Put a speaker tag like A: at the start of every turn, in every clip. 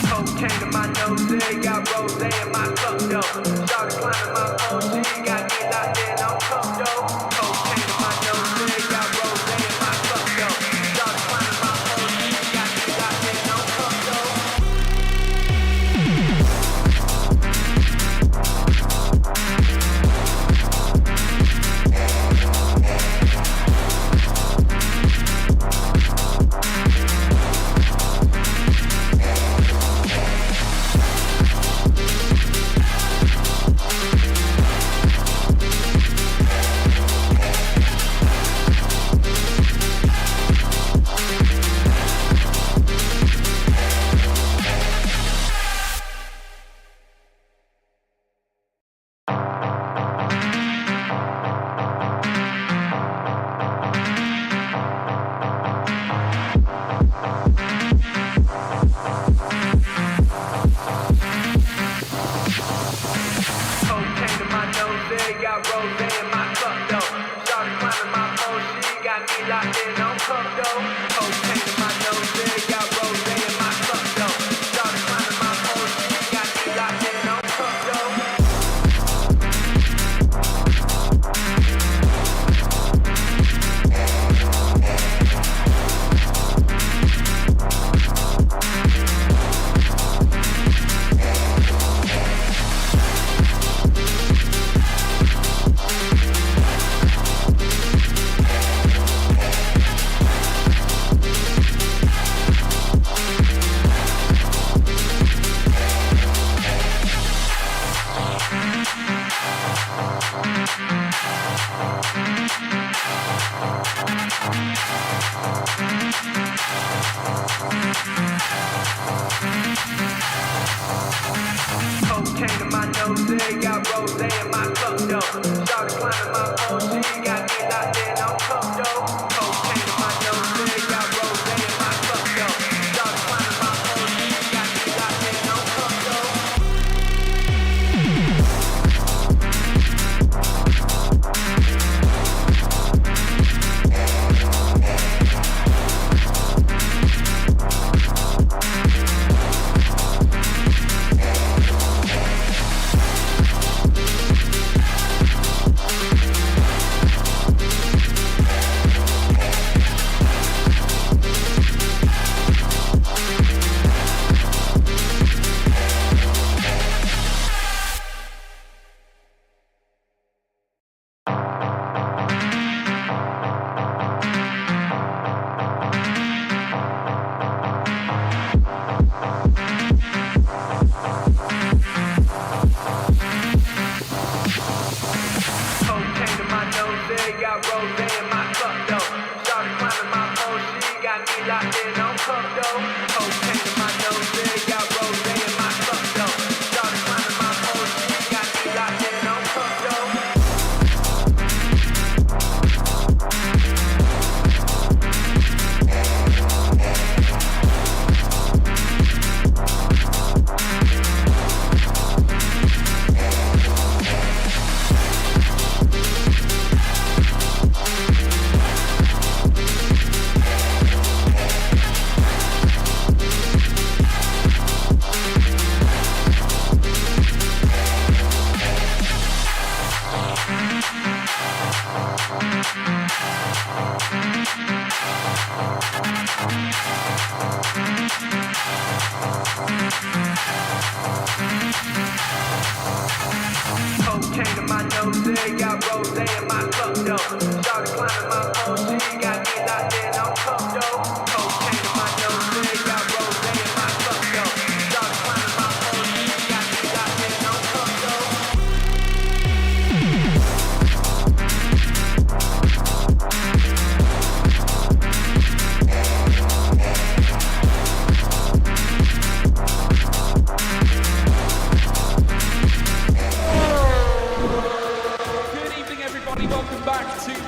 A: Cocaine in my nose, got rosé in my cup, though. Started climbing my OG, got me locked in on cup, though. Cocaine in my nose, got rosé in my cup, though. Started climbing my OG, got me locked in on cup, though.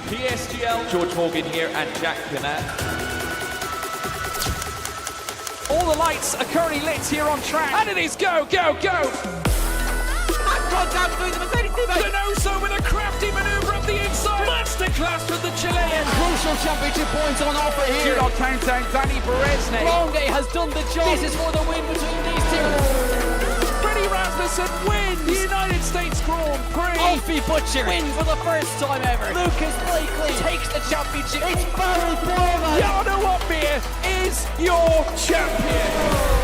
B: PSGL, George Morgan here and Jack Pinner. All the lights are currently lit here on track, and it is go, go, go!
C: Down through the Mercedes teammate.
B: Denoso with a crafty manoeuvre up the inside. masterclass from the Chilean.
C: Crucial championship points on offer here.
B: Judo countdown, Danny Berezne.
C: Longe has done the job. This is for the win between these two.
B: Freddie Rasmussen wins the United States Grand Prix.
C: Alfie Butcher wins for the first time ever. Lucas Blakely takes the championship. It's Barry Boyman.
B: Jarno Opmeer is your champion.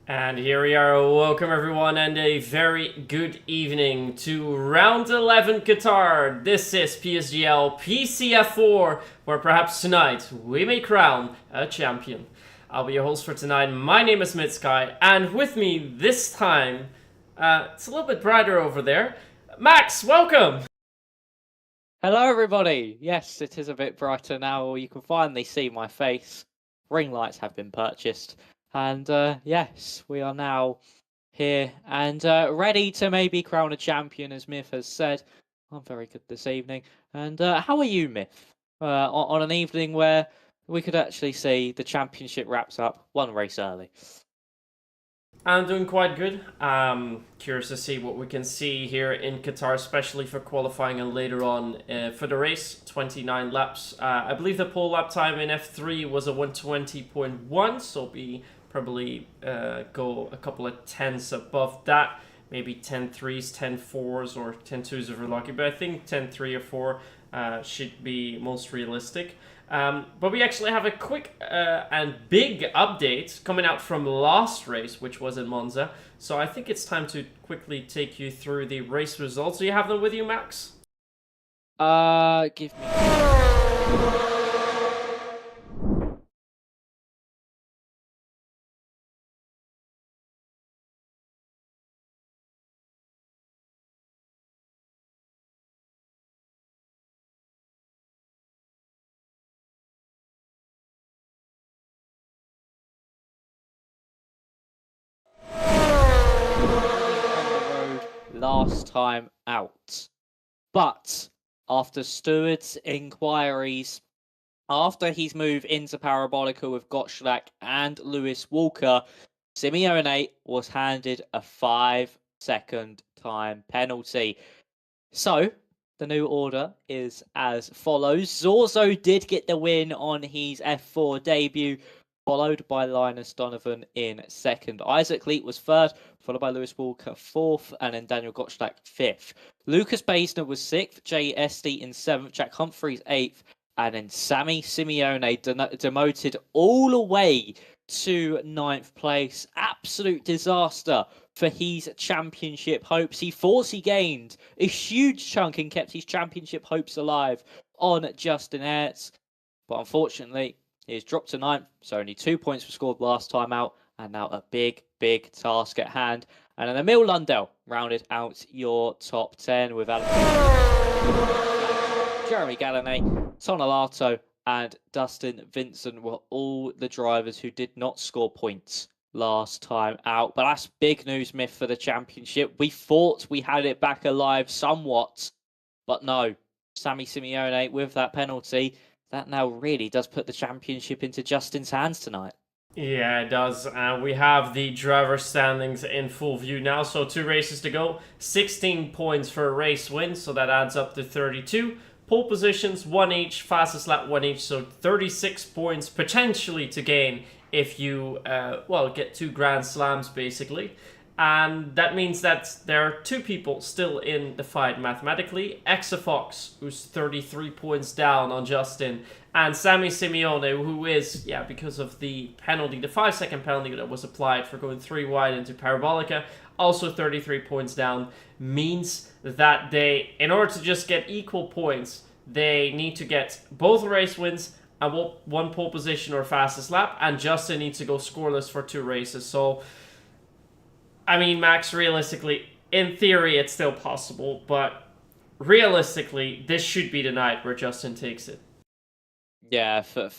D: And here we are, welcome everyone and a very good evening to round 11 Qatar. This is PSGL PCF4, where perhaps tonight we may crown a champion. I'll be your host for tonight, my name is Mitsky, and with me this time, it's a little bit brighter over there, Max, welcome!
E: Hello everybody! Yes, it is a bit brighter now, you can finally see my face. Ring lights have been purchased. And yes, we are now here and ready to maybe crown a champion, as Myth has said. I'm very good this evening. And how are you, Myth? On an evening where we could actually see the championship wraps up one race early.
D: I'm doing quite good. Curious to see what we can see here in Qatar, especially for qualifying and later on for the race. 29 laps. I believe the pole lap time in F3 was a 120.1, so be probably go a couple of tenths above that. Maybe 10.3s, 10.4s, or 10.2s if we're lucky. But I think 10.3 or 4 should be most realistic. But we actually have a quick and big update coming out from last race, which was in Monza. So I think it's time to quickly take you through the race results. Do you have them with you, Max?
E: Give me... last time out. But after Stewart's inquiries, after his move into Parabolica with Gottschalk and Lewis Walker, Simeone was handed a 5-second time penalty. So, the new order is as follows. Zorzo did get the win on his F4 debut, followed by Linus Donovan in second. Isaac Leet was third, followed by Lewis Walker fourth, and then Daniel Gottschalk fifth. Lucas Baisner was sixth, Jay Esty in seventh, Jack Humphreys eighth, and then Sammy Simeone demoted all the way to ninth place. Absolute disaster for his championship hopes. He thought he gained a huge chunk and kept his championship hopes alive on Justin Hertz, but unfortunately, he's dropped to ninth, so only 2 points were scored last time out, and now a big, big task at hand. And then Emil Lundell rounded out your top 10 with Jeremy Gallinet, Tonelato, and Dustin Vincent were all the drivers who did not score points last time out. But that's big news, Myth, for the championship. We thought we had it back alive somewhat, but no. Sammy Simeone with that penalty that now really does put the championship into Justin's hands tonight.
D: Yeah, it does. We have the driver standings in full view now. So 2 races to go. 16 points for a race win, so that adds up to 32. Pole positions, 1 each. Fastest lap, 1 each. So 36 points potentially to gain if you, get 2 Grand Slams, basically. And that means that there are 2 people still in the fight mathematically. Exafox, who's 33 points down on Justin, and Sammy Simeone, who is, because of the penalty, the 5-second penalty that was applied for going 3 wide into Parabolica, also 33 points down, means that they, in order to just get equal points, they need to get both race wins and 1 pole position or fastest lap, and Justin needs to go scoreless for 2 races. So, I mean, Max, realistically, in theory, it's still possible, but realistically, this should be the night where Justin takes it.
E: Yeah, for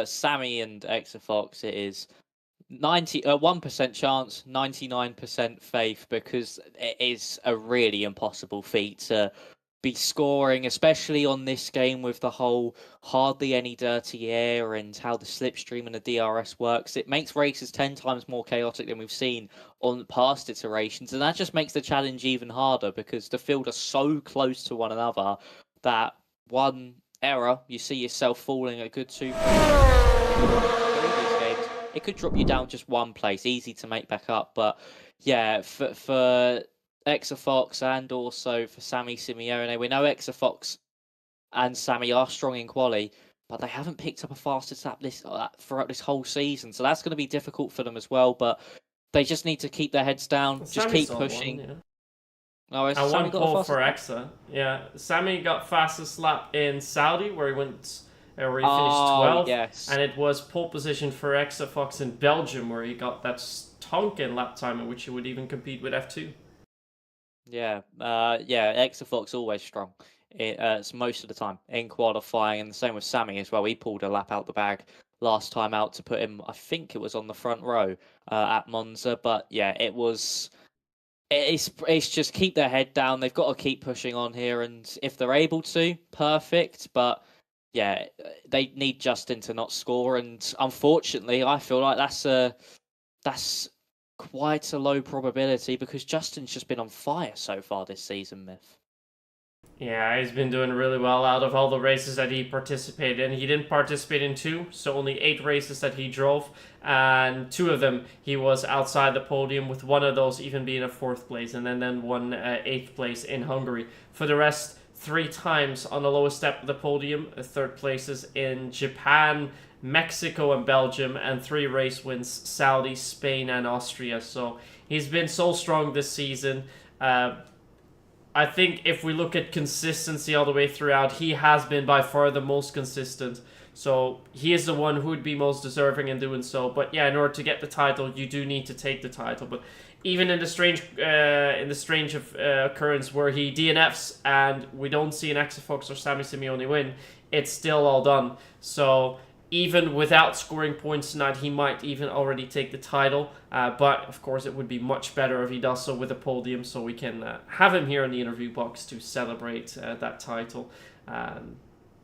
E: Sammy and Exafox, it is 1% chance, 99% faith, because it is a really impossible feat to be scoring, especially on this game with the whole hardly any dirty air and how the slipstream and the DRS works. It makes races 10 times more chaotic than we've seen on past iterations, and that just makes the challenge even harder because the field are so close to one another that one error, you see yourself falling a good 2 previous games. It could drop you down just 1 place, easy to make back up. But yeah, for Exafox and also for Sammy Simeone, we know Exafox and Sammy are strong in quali, but they haven't picked up a fastest lap throughout this whole season, so that's going to be difficult for them as well. But they just need to keep their heads down, just keep pushing.
D: One, yeah.
E: Oh,
D: and
E: Sammy
D: 1 pole for Exa. Yeah, Sammy got fastest lap in Saudi, where he finished 12th.
E: Yes.
D: And it was pole position for Exafox in Belgium, where he got that stonking lap time in which he would even compete with F2.
E: Yeah, Exafox always strong. It's most of the time in qualifying, and the same with Sammy as well. He pulled a lap out the bag last time out to put him, I think it was on the front row at Monza. But yeah, it's just keep their head down. They've got to keep pushing on here, and if they're able to, perfect. But yeah, they need Justin to not score, and unfortunately, I feel like that's quite a low probability because Justin's just been on fire so far this season, Myth.
D: Yeah, he's been doing really well out of all the races that he participated in. He didn't participate in 2, so only 8 races that he drove, and 2 of them he was outside the podium, with 1 of those even being a 4th place, and then 1 8th place in Hungary. For the rest, 3 times on the lowest step of the podium, 3rd places in Japan, Mexico and Belgium, and 3 race wins, Saudi, Spain, and Austria. So he's been so strong this season. I think if we look at consistency all the way throughout, he has been by far the most consistent. So he is the one who would be most deserving in doing so. But yeah, in order to get the title, you do need to take the title. But even in the strange occurrence where he DNFs and we don't see an Exafox or Sammy Simeone win, it's still all done. So even without scoring points tonight, he might even already take the title. But, of course, it would be much better if he does so with a podium, so we can have him here in the interview box to celebrate that title. But,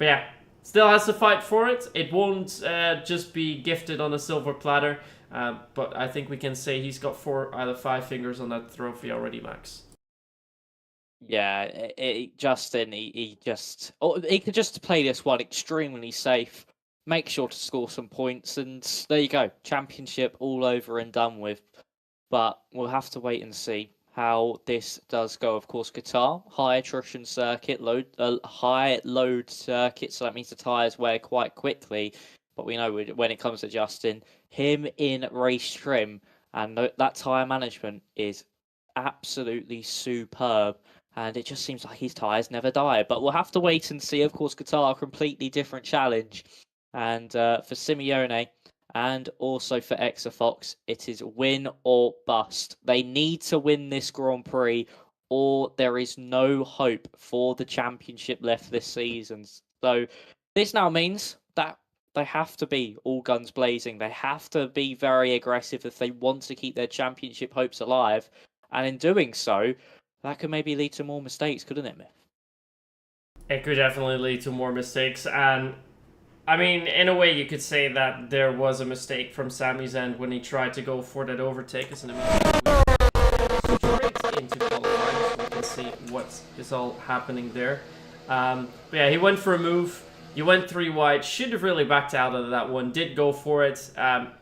D: yeah, still has to fight for it. It won't just be gifted on a silver platter. But I think we can say he's got 4 out of 5 fingers on that trophy already, Max.
E: Yeah, Justin, he could just play this one extremely safe. Make sure to score some points, and there you go. Championship all over and done with. But we'll have to wait and see how this does go. Of course, Qatar, high attrition circuit, high load circuit, so that means the tyres wear quite quickly. But we know when it comes to Justin, him in race trim, and that tyre management is absolutely superb. And it just seems like his tyres never die. But we'll have to wait and see. Of course, Qatar, a completely different challenge. And for Simeone and also for Exafox, it is win or bust. They need to win this Grand Prix or there is no hope for the championship left this season. So this now means that they have to be all guns blazing. They have to be very aggressive if they want to keep their championship hopes alive. And in doing so, that could maybe lead to more mistakes, couldn't it, Myth?
D: It could definitely lead to more mistakes, and I mean, in a way, you could say that there was a mistake from Sammy's end when he tried to go for that overtake. As an straight into qualifying, so we can see what is all happening there. But yeah, he went for a move. You went 3 wide. Should have really backed out of that one. Did go for it.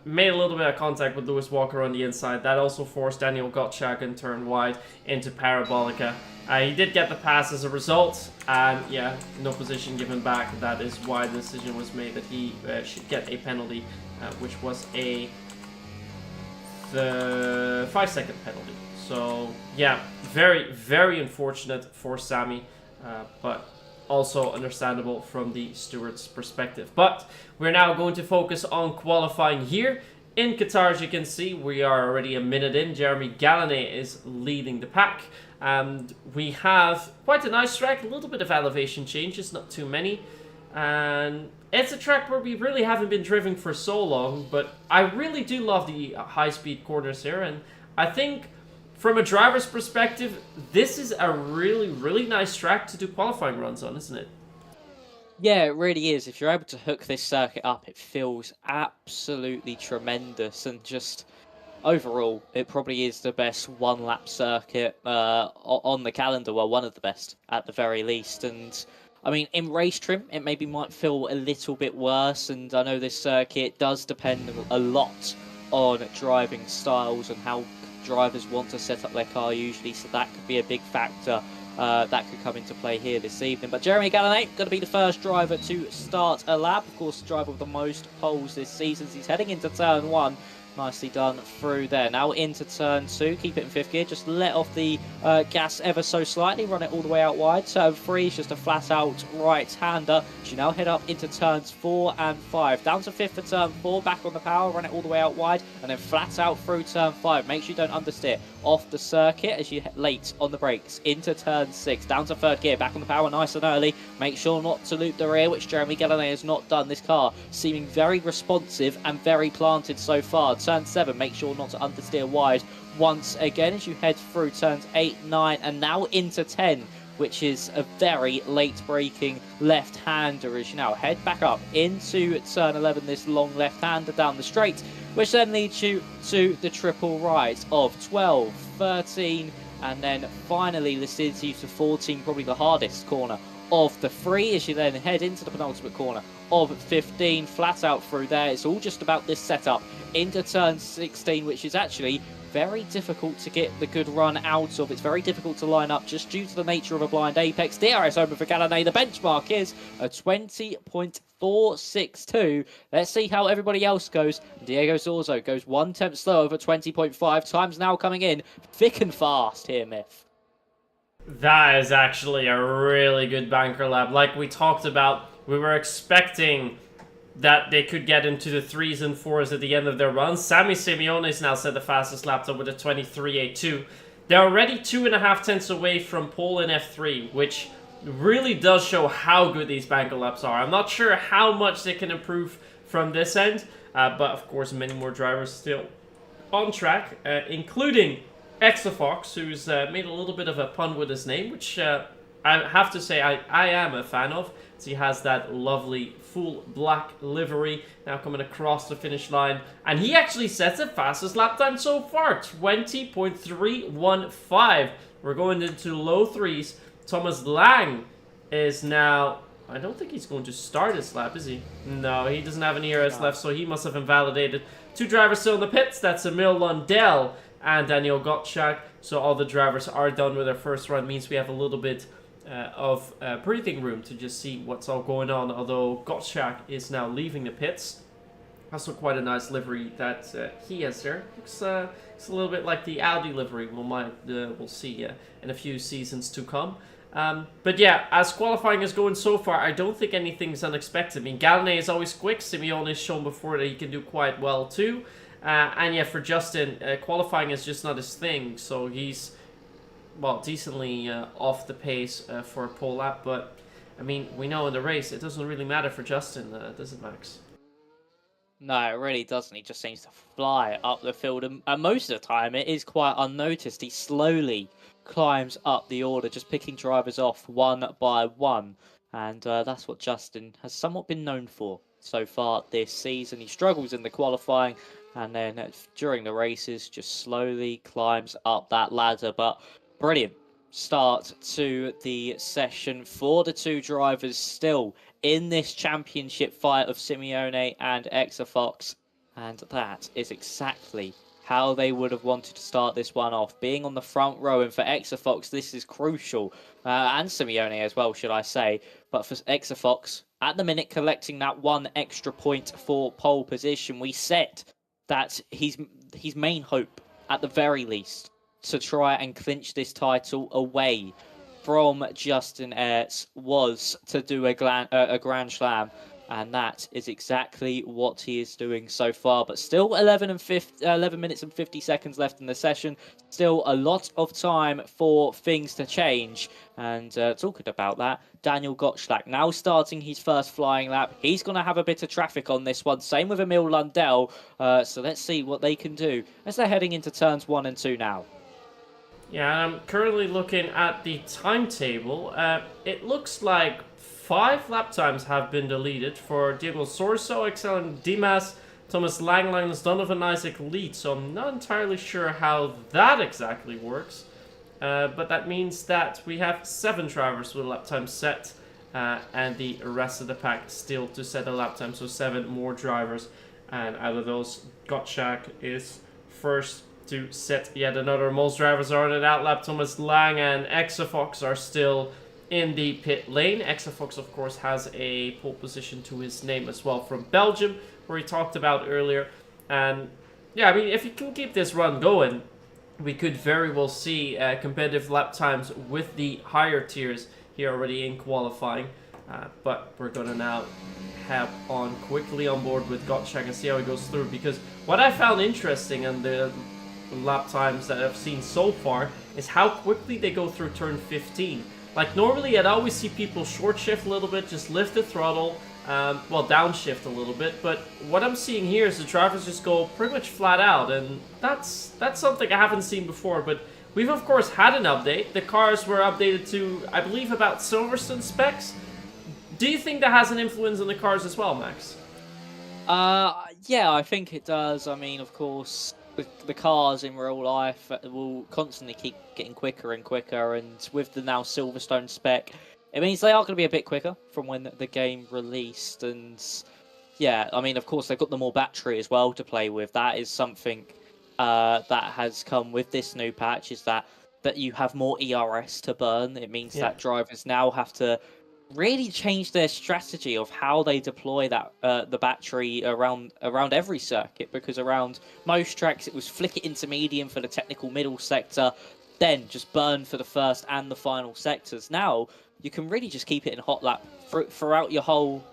D: Made a little bit of contact with Lewis Walker on the inside. That also forced Daniel Gottschalk and turn wide into Parabolica. He did get the pass as a result, and yeah, no position given back. That is why the decision was made that he should get a penalty, which was the 5-second penalty. So yeah, very, very unfortunate for Sammy, but also understandable from the steward's perspective. But we're now going to focus on qualifying here in Qatar. As you can see, we are already a minute in. Jeremy Gallonay is leading the pack. And we have quite a nice track, a little bit of elevation changes, not too many. And it's a track where we really haven't been driven for so long, but I really do love the high-speed corners here. And I think from a driver's perspective, this is a really, really nice track to do qualifying runs on, isn't it?
E: Yeah, it really is. If you're able to hook this circuit up, it feels absolutely tremendous, and just overall, it probably is the best one-lap circuit on the calendar. Well, one of the best, at the very least. And, I mean, in race trim, it maybe might feel a little bit worse. And I know this circuit does depend a lot on driving styles and how drivers want to set up their car usually. So that could be a big factor that could come into play here this evening. But Jeremy Gallonay going to be the first driver to start a lap. Of course, the driver with the most poles this season. He's heading into turn 1. Nicely done through there. Now into turn 2. Keep it in 5th gear. Just let off the gas ever so slightly. Run it all the way out wide. Turn 3 is just a flat-out right-hander. You now head up into turns 4 and 5. Down to 5th for turn 4. Back on the power. Run it all the way out wide. And then flat out through turn 5. Make sure you don't understeer. Off the circuit as you late on the brakes. Into turn 6. Down to 3rd gear. Back on the power nice and early. Make sure not to loop the rear, which Jeremy Gallonay has not done. This car seeming very responsive and very planted so far. Turn 7, make sure not to understeer wide once again as you head through turns 8, 9, and now into 10, which is a very late braking left-hander as you now head back up into turn 11, this long left-hander down the straight, which then leads you to the triple right of 12, 13, and then finally leads you to 14, probably the hardest corner of the 3 as you then head into the penultimate corner of 15, flat out through there. It's all just about this setup into turn 16, which is actually very difficult to get the good run out of. It's very difficult to line up just due to the nature of a blind apex. DRS open for Gallonay. The benchmark is a 20.462. Let's see how everybody else goes. Diego Zorzo goes 1 tenth slow over 20.5. Time's now coming in thick and fast here, Myth.
D: That is actually a really good banker lap. Like we talked about, we were expecting that they could get into the 3s and 4s at the end of their run. Sammy Simeone's now set the fastest lap time with a 23.82. They're already 2.5 tenths away from pole in F3, which really does show how good these banker laps are. I'm not sure how much they can improve from this end, but of course many more drivers still on track, including Exafox, who's made a little bit of a pun with his name, which I have to say I am a fan of. So he has that lovely full black livery now coming across the finish line. And he actually sets the fastest lap time so far, 20.315. We're going into low 3s. Thomas Lang is now... I don't think he's going to start his lap, is he? No, he doesn't have any ERS left, so he must have invalidated. 2 drivers still in the pits. That's Emil Lundell and Daniel Gottschalk. So all the drivers are done with their first run. Means we have a little bit of breathing room to just see what's all going on. Although Gottschalk is now leaving the pits. Also quite a nice livery that he has there. Looks a little bit like the Audi livery we'll see in a few seasons to come. But yeah, as qualifying is going so far, I don't think anything's unexpected. I mean, Gallonay is always quick. Simeone has shown before that he can do quite well too. And yeah, for Justin, qualifying is just not his thing. So he's, well, decently off the pace for a pole lap. But, I mean, we know in the race, it doesn't really matter for Justin, does it, Max?
E: No, it really doesn't. He just seems to fly up the field. And most of the time, it is quite unnoticed. He slowly climbs up the order, just picking drivers off one by one. And that's what Justin has somewhat been known for so far this season. He struggles in the qualifying, and then during the races just slowly climbs up that ladder. But brilliant start to the session for the two drivers still in this championship fight of Simeone and Exafox. And that is exactly how they would have wanted to start this one off, being on the front row. And for Exafox, this is crucial, and Simeone as well, should I say. But for Exafox, at the minute, collecting that one extra point for pole position, we said that his main hope, at the very least, to try and clinch this title away from Justin Ertz was to do a Grand Slam. And that is exactly what he is doing so far. But still 11 minutes and 50 seconds left in the session. Still a lot of time for things to change. And talking about that, Daniel Gottschalk now starting his first flying lap. He's going to have a bit of traffic on this one. Same with Emil Lundell. So let's see what they can do as they're heading into turns 1 and 2 now.
D: Yeah, I'm currently looking at the timetable. It looks like 5 lap times have been deleted for Diego Sorso, Excel Dimas, Thomas Lang, Linus Donovan, Isaac Lead. So I'm not entirely sure how that exactly works. But that means that we have 7 drivers with lap time set, and the rest of the pack still to set a lap time. So 7 more drivers. And out of those, Gottschalk is first to set yet another. Most drivers are on an out lap. Thomas Lang and Exafox are still in the pit lane. Exafox, of course, has a pole position to his name as well from Belgium, where he talked about earlier. And yeah, I mean, if he can keep this run going, we could very well see competitive lap times with the higher tiers here already in qualifying. But we're going to now hop on quickly on board with Gottschalk and see how he goes through. Because what I found interesting in the lap times that I've seen so far is how quickly they go through turn 15. Like, normally I'd always see people short shift a little bit, just lift the throttle, well, downshift a little bit. But what I'm seeing here is the drivers just go pretty much flat out, and that's something I haven't seen before. But we've, of course, had an update. The cars were updated to, I believe, about Silverstone specs. Do you think that has an influence on the cars as well, Max?
E: Yeah, I think it does. I mean, of course, the cars in real life will constantly keep getting quicker and quicker, and with the now Silverstone spec, it means they are going to be a bit quicker from when the game released. And yeah, I mean, of course, they've got the more battery as well to play with. That is something that has come with this new patch, is that you have more ERS to burn. It means that drivers now have to really change their strategy of how they deploy that the battery around every circuit, because around most tracks it was flick it into medium for the technical middle sector, then just burn for the first and the final sectors. Now you can really just keep it in hot lap throughout your whole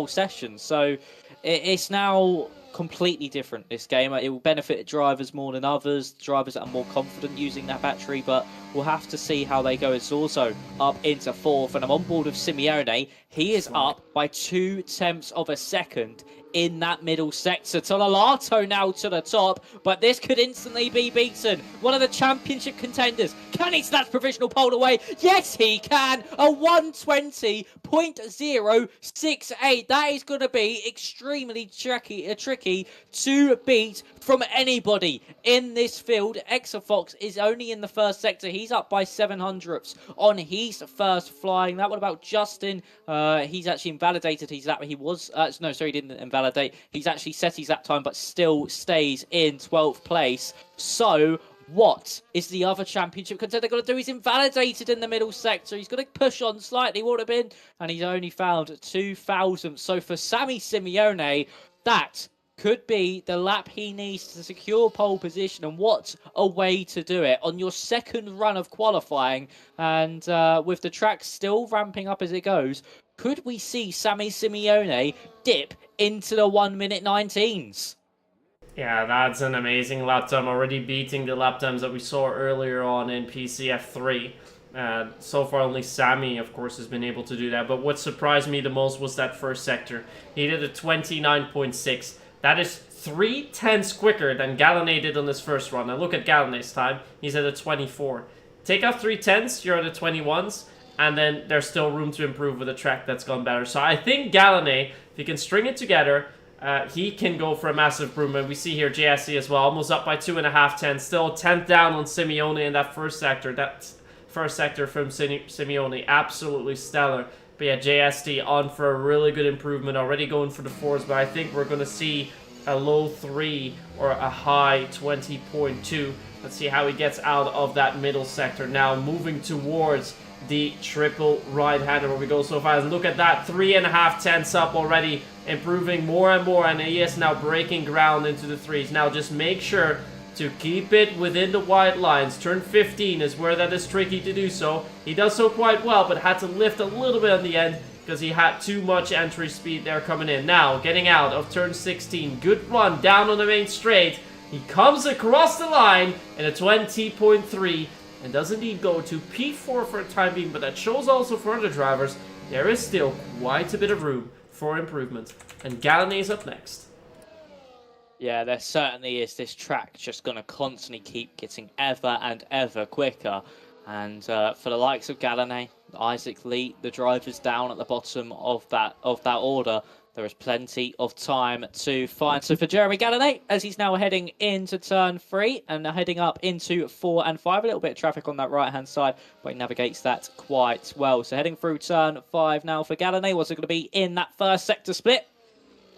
E: session. So it's now completely different, this game. It will benefit drivers more than others, drivers that are more confident using that battery, but we'll have to see how they go. It's also up into 4th, and I'm on board with Simeone. He is up by 0.2 of a second in that middle sector. Tololato now to the top, but this could instantly be beaten. One of the championship contenders. Can he snatch provisional pole away? Yes, he can. A 120.068. That is going to be extremely tricky to beat from anybody in this field. Exafox is only in the first sector. He's up by 700ths on his first flying. That one about Justin. He's actually invalidated his lap. He was no, sorry, he didn't invalidate. He's actually set his lap time, but still stays in 12th place. So what is the other championship contender going to do? He's invalidated in the middle sector. He's going to push on slightly, would have been, and he's only found 2,000. So for Sammy Simeone, that could be the lap he needs to secure pole position, and what a way to do it on your second run of qualifying. And with the track still ramping up as it goes, could we see Sammy Simeone dip into the 1:19s?
D: Yeah, that's an amazing lap time, already beating the lap times that we saw earlier on in PCF3. So far, only Sammy, of course, has been able to do that. But what surprised me the most was that first sector. He did a 29.6. That is 0.3 quicker than Gallonay did on his first run. Now look at Gallonay's time. He's at a 24. Take off 0.3, you're at a 21s. and then there's still room to improve with a track that's gone better. So I think Gallané, if he can string it together, he can go for a massive improvement. We see here JSC as well, almost up by 2.5 tenths. Still 10th down on Simeone in that first sector. That first sector from Simeone, absolutely stellar. But yeah, JST on for a really good improvement, already going for the 4s, but I think we're going to see a low 3 or a high 20.2. Let's see how he gets out of that middle sector. Now moving towards the triple right-hander where we go so fast. Look at that, 3.5 tenths up already, improving more and more, and he is now breaking ground into the 3s. Now just make sure to keep it within the white lines. Turn 15 is where that is tricky to do so. He does so quite well, but had to lift a little bit on the end because he had too much entry speed there coming in. Now, getting out of turn 16. Good run down on the main straight. He comes across the line in a 20.3 and does indeed go to P4 for the time being, but that shows also for other drivers there is still quite a bit of room for improvement. And Gallané is up next.
E: Yeah, there certainly is. This track just going to constantly keep getting ever and ever quicker. And for the likes of Gallané, Isaac Lee, the drivers down at the bottom of that order, there is plenty of time to find. So for Jeremy Gallané, as he's now heading into turn 3 and heading up into 4 and 5, a little bit of traffic on that right-hand side, but he navigates that quite well. So heading through turn 5 now for Gallané. What's it going to be in that first sector split?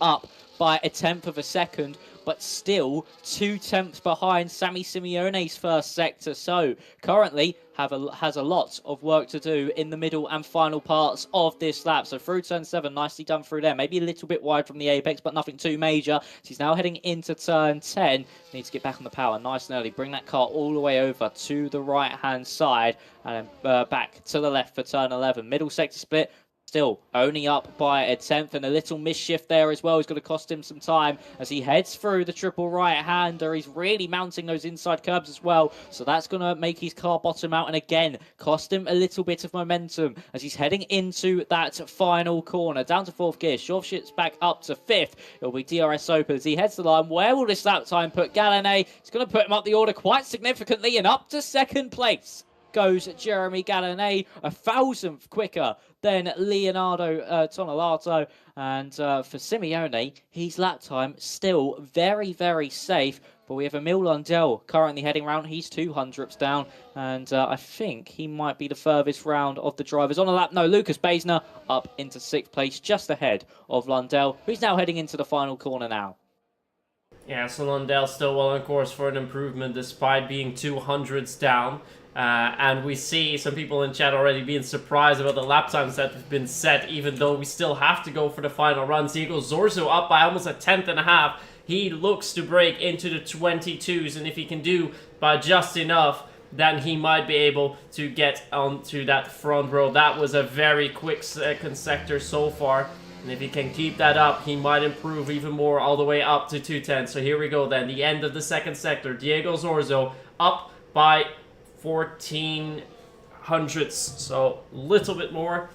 E: Up by 1/10 of a second, but still 2/10 behind Sammy Simeone's first sector. So currently has a lot of work to do in the middle and final parts of this lap. So through turn 7, nicely done through there. Maybe a little bit wide from the apex, but nothing too major. So he's now heading into turn 10. Needs to get back on the power nice and early. Bring that car all the way over to the right-hand side and then back to the left for turn 11. Middle sector split. Still only up by 1/10, and a little misshift there as well is going to cost him some time as he heads through the triple right-hander. He's really mounting those inside curbs as well, so that's going to make his car bottom out and again cost him a little bit of momentum as he's heading into that final corner. Down to 4th gear, short shifts back up to 5th. It'll be DRS open as he heads the line. Where will this lap time put Gallané? It's going to put him up the order quite significantly, and up to 2nd place goes Jeremy Gallané, 1,000th quicker than Leonardo Tonelato. And for Simeone, his lap time still very, very safe. But we have Emil Lundell currently heading round. He's 200ths down. And I think he might be the furthest round of the drivers on a lap. No, Lucas Baesner up into 6th place, just ahead of Lundell, who's now heading into the final corner now.
D: Yeah, so Lundell still well on course for an improvement despite being 200ths down. And we see some people in chat already being surprised about the lap times that have been set, even though we still have to go for the final runs. Diego Zorzo up by almost 1/10.5. He looks to break into the 22s, and if he can do by just enough, then he might be able to get onto that front row. That was a very quick second sector so far. And if he can keep that up, he might improve even more all the way up to 210. So here we go then, the end of the second sector. Diego Zorzo up by 14 hundredths, so a little bit more,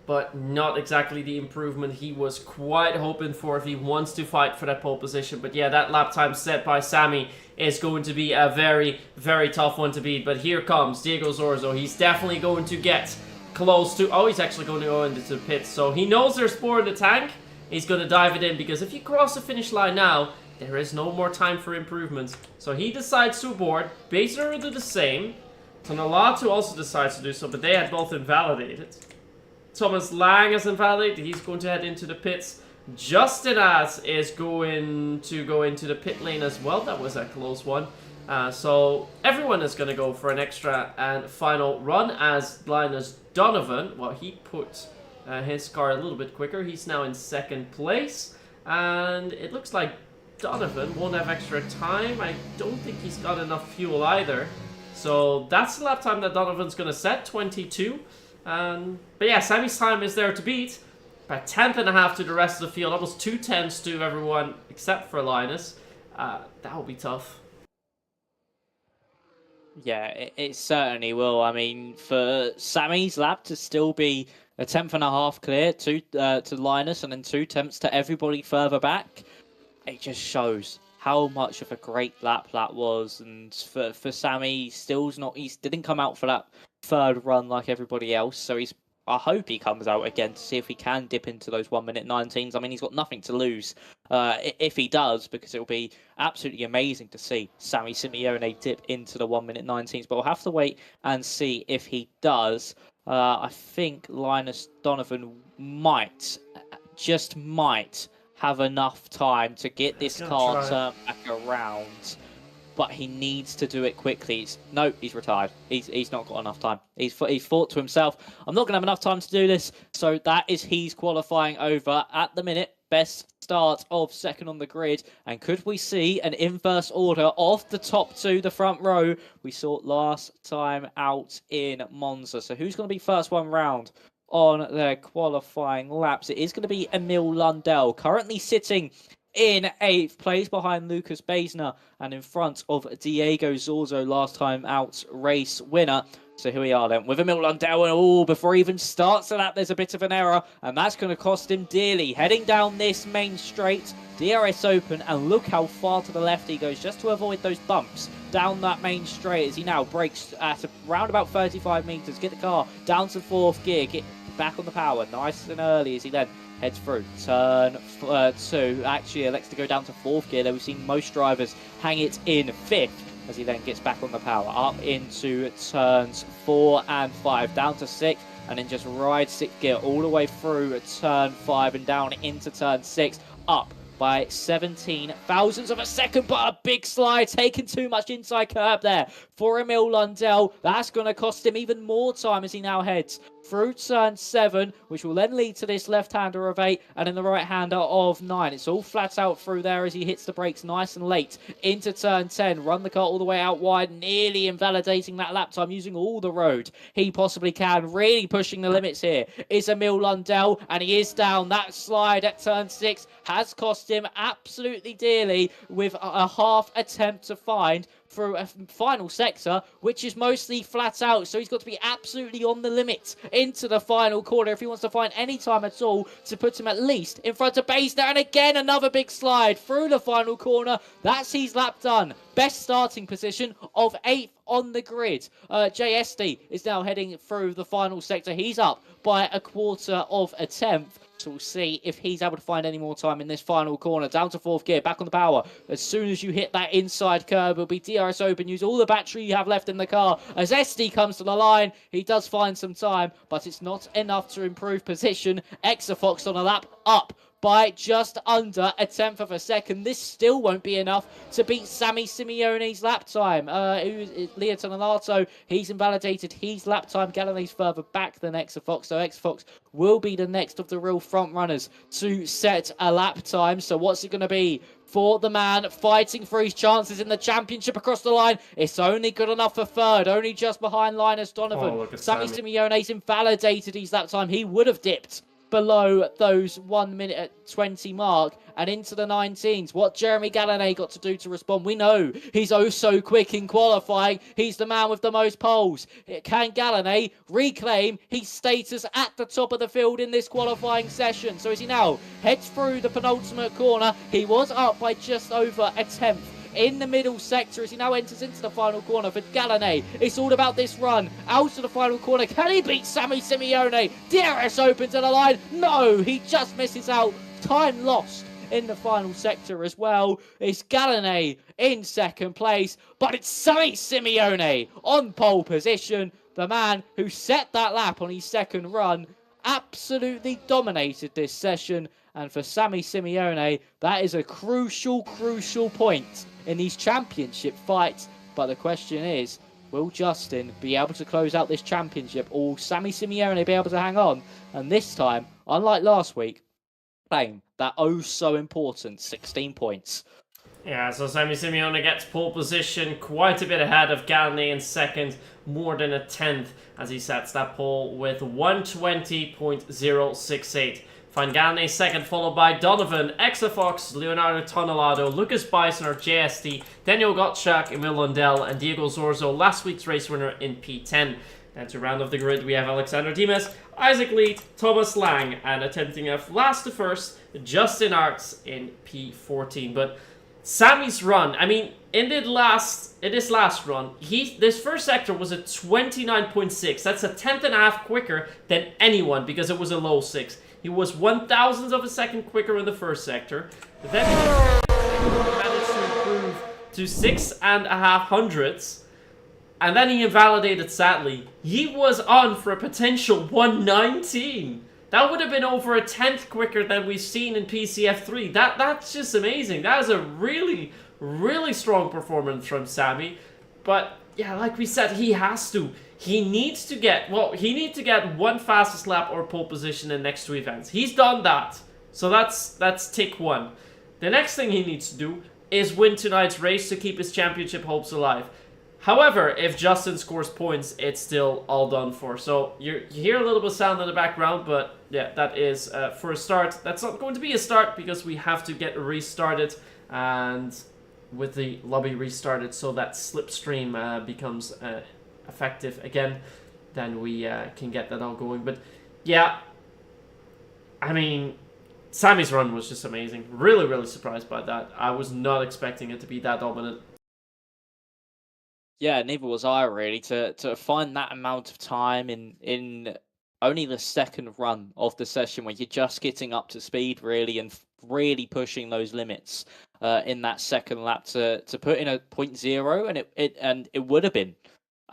D: but not exactly the improvement he was quite hoping for if he wants to fight for that pole position. But yeah, that lap time set by Sammy is going to be a very, very tough one to beat. But here comes Diego Zorzo. He's definitely going to get close to... Oh, he's actually going to go into the pits. So he knows there's more in the tank. He's going to dive it in, because if you cross the finish line now, there is no more time for improvements. So he decides to abort. Baesner will do the same. Tonelato also decides to do so, but they had both invalidated. Thomas Lang is invalidated. He's going to head into the pits. Justin As is going to go into the pit lane as well. That was a close one. So everyone is going to go for an extra and final run, as Linus Donovan, well, he put his car a little bit quicker. He's now in 2nd place. And it looks like Donovan won't have extra time. I don't think he's got enough fuel either. So that's the lap time that Donovan's going to set, 22. But yeah, Sammy's time is there to beat. By 1/10.5 to the rest of the field. Almost 2/10 to everyone except for Linus. That will be tough.
E: Yeah, it certainly will. I mean, for Sammy's lap to still be 1/10.5 clear to Linus, and then 2/10 to everybody further back, it just shows how much of a great lap that was. And for Sammy, he didn't come out for that third run like everybody else. So I hope he comes out again to see if he can dip into those 1 minute 19s. I mean, he's got nothing to lose if he does, because it'll be absolutely amazing to see Sammy Simeone dip into the 1 minute 19s. But we'll have to wait and see if he does. I think Linus Donovan just might have enough time to get this car turned back around. But he needs to do it quickly. He's retired. He's not got enough time. He's thought to himself, I'm not going to have enough time to do this. So that is he's qualifying over at the minute. Best start of second on the grid. And could we see an inverse order of the top two, the front row we saw last time out in Monza? So who's going to be first one round on their qualifying laps? It is going to be Emil Lundell, currently sitting in 8th place behind Lucas Baesner and in front of Diego Zorzo, last time out race winner. So here we are then with Emil Lundell, and before he even starts the lap, there's a bit of an error, and that's going to cost him dearly. Heading down this main straight, DRS open, and look how far to the left he goes just to avoid those bumps down that main straight as he now brakes at around about 35 meters. Get the car down to 4th gear, get back on the power nice and early as he then heads through turn 2. Actually elects to go down to 4th gear. There we've seen most drivers hang it in 5th as he then gets back on the power. Up into turns 4 and 5, down to 6th, and then just rides 6th gear all the way through turn 5 and down into turn 6, up by 17 thousandths of a second, but a big slide, taking too much inside curb there for Emil Lundell. That's going to cost him even more time as he now heads through turn 7, which will then lead to this left-hander of 8 and then the right-hander of 9. It's all flat out through there as he hits the brakes nice and late into turn 10. Run the car all the way out wide, nearly invalidating that lap time, using all the road he possibly can. Really pushing the limits here is Emil Lundell, and he is down. That slide at turn 6 has cost him absolutely dearly, with a half attempt to find through a final sector, which is mostly flat out. So he's got to be absolutely on the limit into the final corner if he wants to find any time at all to put him at least in front of Baesner. And again, another big slide through the final corner. That's his lap done. Best starting position of 8th on the grid. JSD is now heading through the final sector. He's up by a quarter of a tenth. So we'll see if he's able to find any more time in this final corner. Down to 4th gear, back on the power. As soon as you hit that inside curb, it'll be DRS open. Use all the battery you have left in the car. As SD comes to the line, he does find some time, but it's not enough to improve position. Exafox on a lap, up by just under a tenth of a second. This still won't be enough to beat Sammy Simeone's lap time. Leo Tonelato, he's invalidated his lap time. Galane's further back than Exafox, so Exafox will be the next of the real front runners to set a lap time. So what's it going to be for the man fighting for his chances in the championship across the line? It's only good enough for 3rd, only just behind Linus Donovan. Sammy Simeone's invalidated his lap time. He would have dipped below those 1 minute 20 mark and into the 19s. What Jeremy Gallane got to do to respond? We know he's oh so quick in qualifying. He's the man with the most poles. Can Gallane reclaim his status at the top of the field in this qualifying session? So as he now heads through the penultimate corner, he was up by just over a tenth in the middle sector as he now enters into the final corner for Gallane. It's all about this run out to the final corner. Can he beat Sammy Simeone? DRS open to the line. No, he just misses out. Time lost in the final sector as well. It's Gallane in 2nd place, but it's Sammy Simeone on pole position. The man who set that lap on his 2nd run absolutely dominated this session. And for Sammy Simeone, that is a crucial point in these championship fights. But the question is, will Justin be able to close out this championship, or will Sammy Simeone be able to hang on? And this time, unlike last week, claim that oh so important 16 points.
D: Yeah, so Sammy Simeone gets pole position, quite a bit ahead of Gallane in 2nd, more than a tenth as he sets that pole with 120.068. Find Gallane 2nd, followed by Donovan, Exafox, Leonardo Tonelato, Lucas Beisner, JSD, Daniel Gottschalk, Emil Lundell, and Diego Zorzo, last week's race winner in P10. And to round off the grid, we have Alexander Dimes, Isaac Leet, Thomas Lang, and attempting a last to first, Justin Arts in P14. But Sammy's run, I mean, in this last run, this first sector was a 29.6. That's a tenth and a half quicker than anyone because it was a low 6. He was 1,000th of a second quicker in the first sector. Then he managed to improve to 6.5 hundredths. And then he invalidated, sadly. He was on for a potential 119. That would have been over a tenth quicker than we've seen in PCF3. That's just amazing. That is a really, really strong performance from Sammy. But yeah, like we said, he has to. He needs to get one fastest lap or pole position in the next 2 events. He's done that. So that's tick 1. The next thing he needs to do is win tonight's race to keep his championship hopes alive. However, if Justin scores points, it's still all done for. So you hear a little bit of sound in the background, but yeah, that is for a start. That's not going to be a start because we have to get restarted, and with the lobby restarted so that slipstream becomes effective again, then we can get that all going. But yeah, I mean, Sammy's run was just amazing. Really, really surprised by that. I was not expecting it to be that dominant.
E: Yeah, neither was I really. To find that amount of time in only the second run of the session where you're just getting up to speed really and really pushing those limits in that second lap to put in a 0.0 and it would have been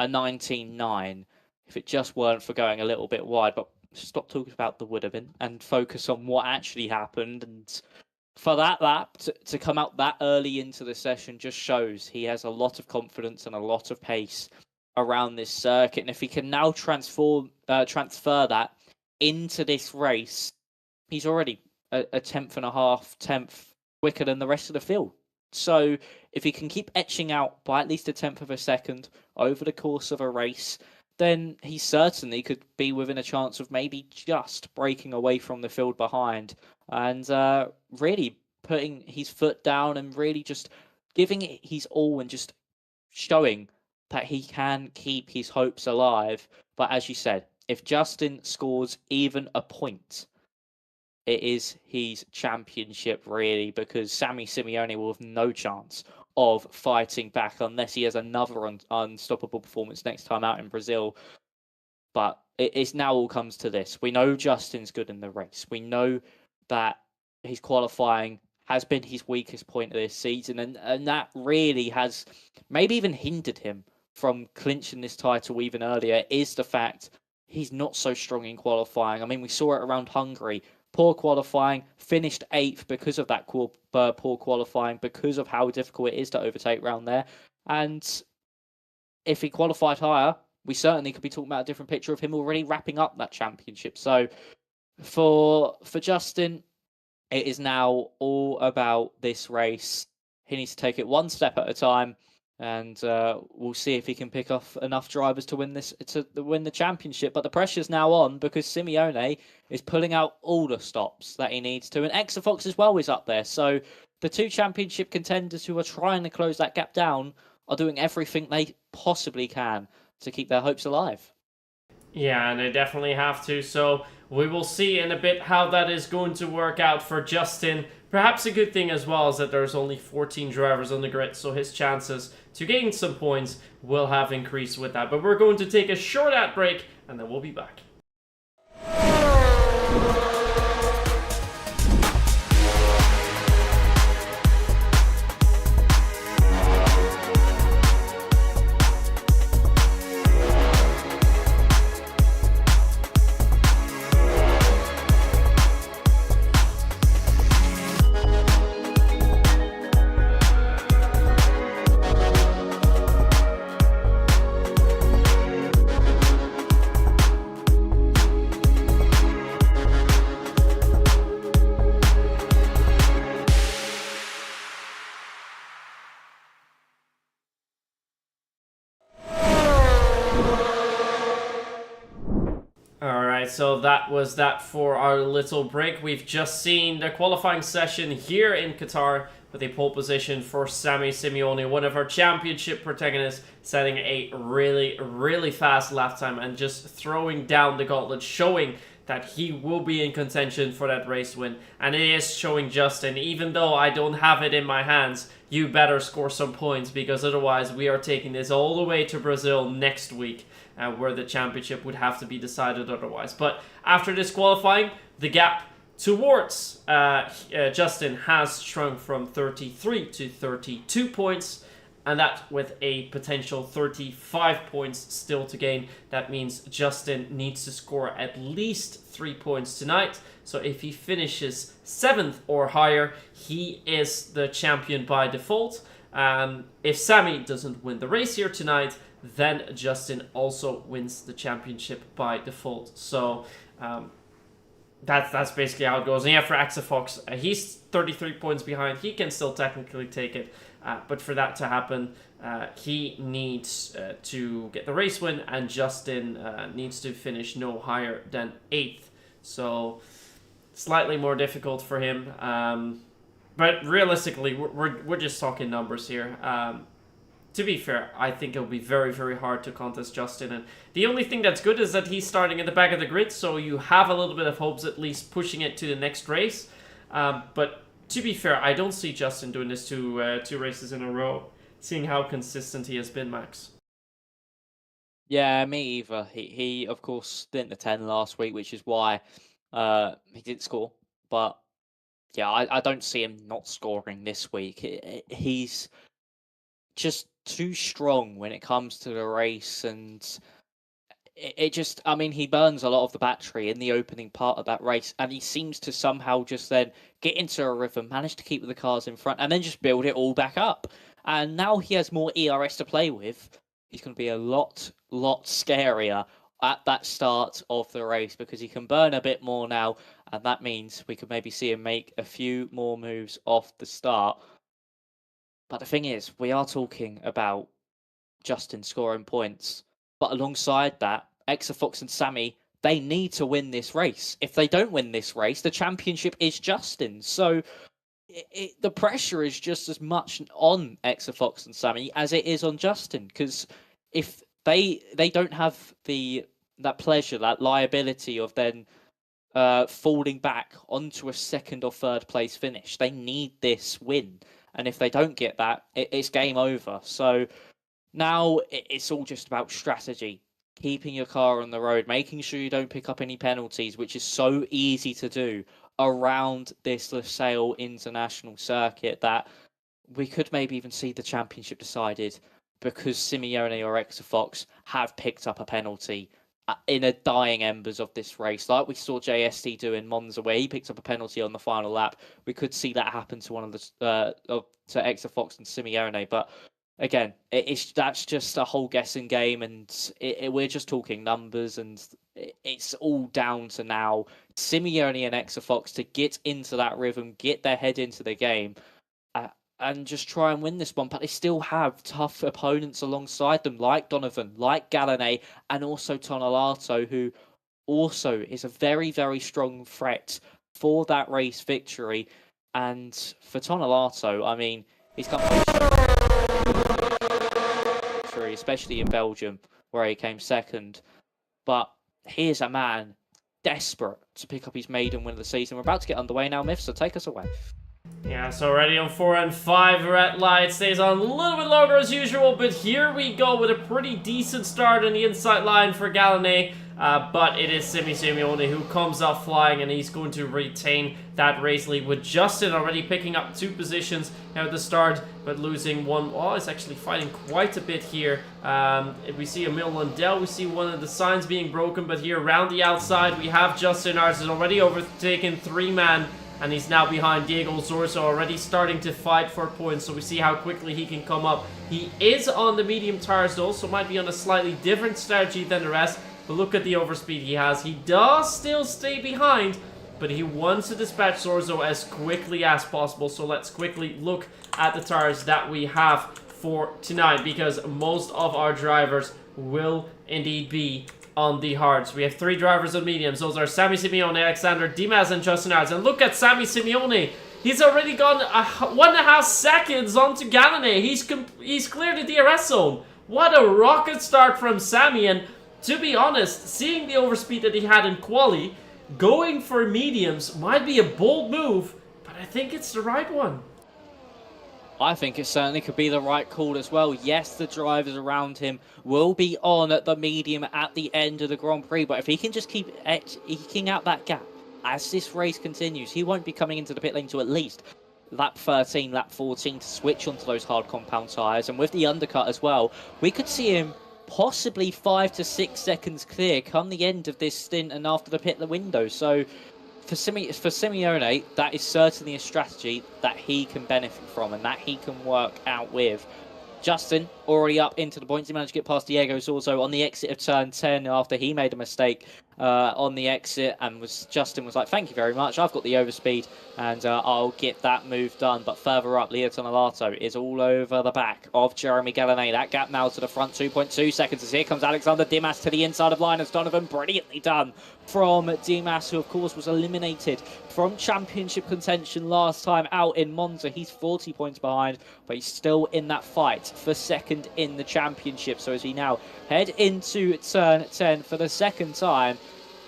E: a 19.9 if it just weren't for going a little bit wide. But stop talking about the would have been and focus on what actually happened. And for that lap to come out that early into the session just shows he has a lot of confidence and a lot of pace around this circuit. And if he can now transfer that into this race, he's already a tenth and a half quicker than the rest of the field. So if he can keep etching out by at least a tenth of a second over the course of a race, then he certainly could be within a chance of maybe just breaking away from the field behind and really putting his foot down and really just giving it his all and just showing that he can keep his hopes alive. But as you said, if Justin scores even a point, it is his championship really, because Sammy Simeone will have no chance of fighting back unless he has another unstoppable performance next time out in Brazil. But it's now all comes to this. We know Justin's good in the race. We know that his qualifying has been his weakest point of this season, and that really has maybe even hindered him from clinching this title even earlier, is the fact he's not so strong in qualifying. I mean, we saw it around Hungary. Poor qualifying, finished 8th because of that poor qualifying, because of how difficult it is to overtake round there. And if he qualified higher, we certainly could be talking about a different picture of him already wrapping up that championship. So for Justin, it is now all about this race. He needs to take it one step at a time, and we'll see if he can pick off enough drivers to win the championship. But the pressure's now on because Simeone is pulling out all the stops that he needs to, and Exafox as well is up there. So the two championship contenders who are trying to close that gap down are doing everything they possibly can to keep their hopes alive.
D: Yeah, and they definitely have to. So we will see in a bit how that is going to work out for Justin. Perhaps a good thing as well is that there's only 14 drivers on the grid, so his chances to gain some points will have increased with that. But we're going to take a short ad break, and then we'll be back. Alright, so that was that for our little break. We've just seen the qualifying session here in Qatar with a pole position for Sammy Simeone, one of our championship protagonists, setting a really, really fast lap time and just throwing down the gauntlet, showing that he will be in contention for that race win. And it is showing Justin, even though I don't have it in my hands, you better score some points, because otherwise we are taking this all the way to Brazil next week, where the championship would have to be decided otherwise. But after this qualifying, the gap towards Justin has shrunk from 33 to 32 points, and that with a potential 35 points still to gain. That means Justin needs to score at least 3 points tonight. So if he finishes 7th or higher, he is the champion by default. If Sammy doesn't win the race here tonight, then Justin also wins the championship by default. So that's basically how it goes. And yeah, for Axefox, he's 33 points behind. He can still technically take it. But for that to happen, he needs to get the race win, and Justin needs to finish no higher than 8th. So slightly more difficult for him. But realistically, we're just talking numbers here. To be fair, I think it'll be very, very hard to contest Justin. And the only thing that's good is that he's starting at the back of the grid, so you have a little bit of hopes at least pushing it to the next race. But to be fair, I don't see Justin doing this two races in a row, seeing how consistent he has been, Max.
E: Yeah, me either. He of course didn't attend last week, which is why he didn't score. But yeah, I don't see him not scoring this week. He's just too strong when it comes to the race, and it just, I mean, he burns a lot of the battery in the opening part of that race, and he seems to somehow just then get into a rhythm, manage to keep the cars in front, and then just build it all back up. And now he has more ERS to play with. He's going to be a lot scarier at that start of the race, because he can burn a bit more now, and that means we could maybe see him make a few more moves off the start. But the thing is, we are talking about Justin scoring points. But alongside that, Exafox and Sammy, they need to win this race. If they don't win this race, the championship is Justin's. So the pressure is just as much on Exafox and Sammy as it is on Justin. Because if they don't have that pleasure, that liability of then falling back onto a 2nd or 3rd place finish, they need this win. And if they don't get that, it's game over. So now it's all just about strategy, keeping your car on the road, making sure you don't pick up any penalties, which is so easy to do around this Losail International Circuit that we could maybe even see the championship decided because Simeone or Exafox have picked up a penalty in a dying embers of this race, like we saw JST do in Monza, where he picked up a penalty on the final lap. We could see that happen to one of the to Exafox and Simeone, but again, that's just a whole guessing game, and we're just talking numbers, and it's all down to now Simeone and Exafox to get into that rhythm, get their head into the game, and just try and win this one. But they still have tough opponents alongside them, like Donovan, like Gallané, and also Tonelato, who also is a very, very strong threat for that race victory. And for Tonelato, I mean, he's come victory, especially in Belgium, where he came 2nd. But he is a man desperate to pick up his maiden win of the season. We're about to get underway now, Myth, so take us away.
D: Yeah, so already on 4 and 5, red light stays on a little bit longer as usual, but here we go with a pretty decent start on the inside line for Gallané, but it is Simeone who comes out flying, and he's going to retain that race lead, with Justin already picking up 2 positions at the start, but losing 1. Oh, it's actually fighting quite a bit here. We see Emil Lundell, we see one of the signs being broken, but here around the outside we have Justin Arts already overtaken 3-man. And he's now behind Diego Zorzo, already starting to fight for points. So we see how quickly he can come up. He is on the medium tires though, so might be on a slightly different strategy than the rest. But look at the overspeed he has. He does still stay behind, but he wants to dispatch Zorzo as quickly as possible. So let's quickly look at the tires that we have for tonight, because most of our drivers will indeed be on the hards. We have 3 drivers on mediums. Those are Sammy Simeone, Alexander Dimas, and Justin Arts. And look at Sammy Simeone. He's already gone 1.5 seconds onto Gallané. He's cleared the DRS zone. What a rocket start from Sammy. And to be honest, seeing the overspeed that he had in quali, going for mediums might be a bold move, but I think it's the right one.
E: I think it certainly could be the right call as well. Yes, the drivers around him will be on at the medium at the end of the Grand Prix, but if he can just keep eking out that gap as this race continues, he won't be coming into the pit lane to at least lap 13, lap 14 to switch onto those hard compound tyres. And with the undercut as well, we could see him possibly 5 to 6 seconds clear come the end of this stint and after the pit window. So for Simeone, that is certainly a strategy that he can benefit from and that he can work out with. Justin already up into the points. He managed to get past Diego Sorso on the exit of turn 10 after he made a mistake on the exit, and Justin was like, thank you very much, I've got the overspeed and I'll get that move done. But further up, Leo Tonelato is all over the back of Jeremy Gallinet. That gap now to the front, 2.2 seconds, as here comes Alexander Dimas to the inside of Linus Donovan. Brilliantly done from Dimas, who of course was eliminated from championship contention last time out in Monza. He's 40 points behind, but he's still in that fight for second in the championship. So as we now head into turn 10 for the second time,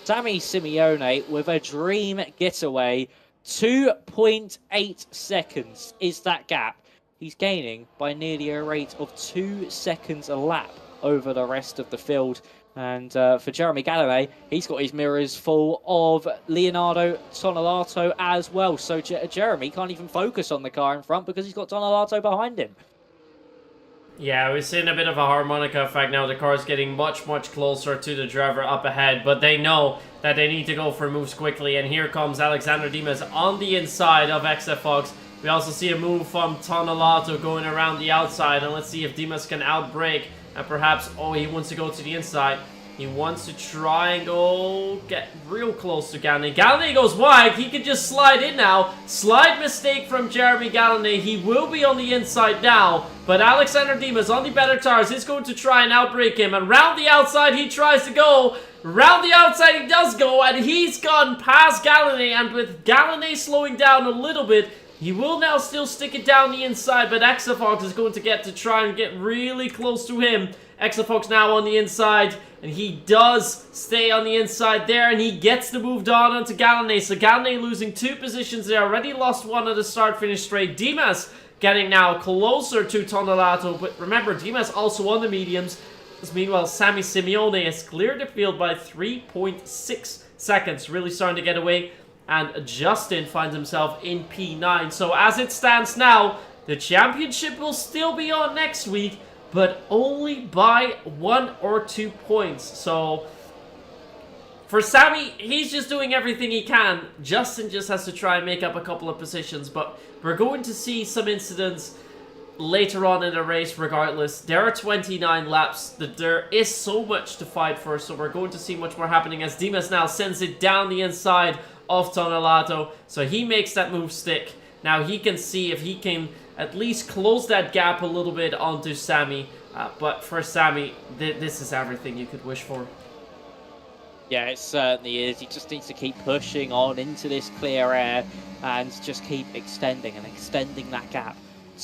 E: Sammy Simeone with a dream getaway. 2.8 seconds is that gap. He's gaining by nearly a rate of 2 seconds a lap over the rest of the field. And for Jeremy Gallinet, he's got his mirrors full of Leonardo Tonelato as well. So Jeremy can't even focus on the car in front because he's got Tonelato behind him.
D: Yeah, we're seeing a bit of a harmonica effect now. The car's getting much, much closer to the driver up ahead, but they know that they need to go for moves quickly. And here comes Alexander Dimas on the inside of XF Fox. We also see a move from Tonelato going around the outside, and let's see if Dimas can outbrake. And perhaps, oh, he wants to go to the inside. He wants to try and go get real close to Gallinet. Gallinet goes wide. He can just slide in now. Slide mistake from Jeremy Gallinet. He will be on the inside now. But Alexander Dimas on the better tires is going to try and outbrake him. And round the outside he tries to go. Round the outside he does go. And he's gone past Gallinet. And with Gallinet slowing down a little bit, he will now still stick it down the inside, but Exafox is going to get to try and get really close to him. Exafox now on the inside, and he does stay on the inside there, and he gets the move on onto Gallinet. So Gallinet losing 2 positions there, already lost 1 at the start-finish straight. Dimas getting now closer to Tonelato, but remember, Dimas also on the mediums. Meanwhile, Sammy Simeone has cleared the field by 3.6 seconds, really starting to get away. And Justin finds himself in P9. So as it stands now, the championship will still be on next week, but only by 1 or 2 points. So for Sammy, he's just doing everything he can. Justin just has to try and make up a couple of positions, but we're going to see some incidents later on in the race regardless. There are 29 laps. There is so much to fight for, so we're going to see much more happening as Dimas now sends it down the inside of Tonelato, so he makes that move stick. Now he can see if he can at least close that gap a little bit onto Sammy, but for Sammy, this is everything you could wish for.
E: Yeah, it certainly is. He just needs to keep pushing on into this clear air and just keep extending that gap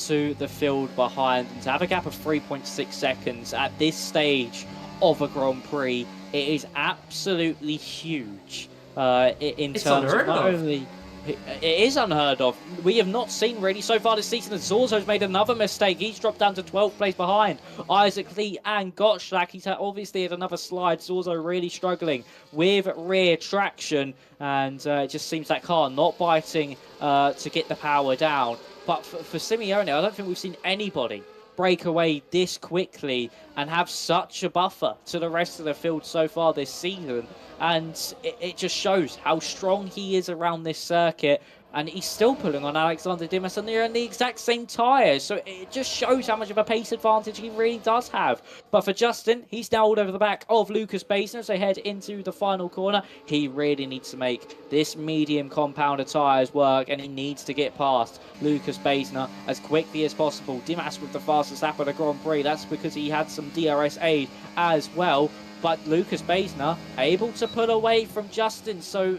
E: to the field behind. And to have a gap of 3.6 seconds at this stage of a Grand Prix, it is absolutely huge. In
D: it's
E: terms of not
D: of.
E: only it is unheard of. We have not seen really so far this season that Zorzo's made another mistake. He's dropped down to 12th place behind Isaac Lee and Gottschalk. He's obviously had another slide. Zorzo really struggling with rear traction, and it just seems that car not biting to get the power down. But for Simeone, I don't think we've seen anybody break away this quickly and have such a buffer to the rest of the field so far this season. And it just shows how strong he is around this circuit. And he's still pulling on Alexander Dimas, and they're in the exact same tyres. So it just shows how much of a pace advantage he really does have. But for Justin, he's now all over the back of Lucas Bassner as they head into the final corner. He really needs to make this medium compounder tyres work, and he needs to get past Lucas Bassner as quickly as possible. Dimas with the fastest lap of the Grand Prix. That's because he had some DRS aid as well. But Lucas Bassner able to pull away from Justin. So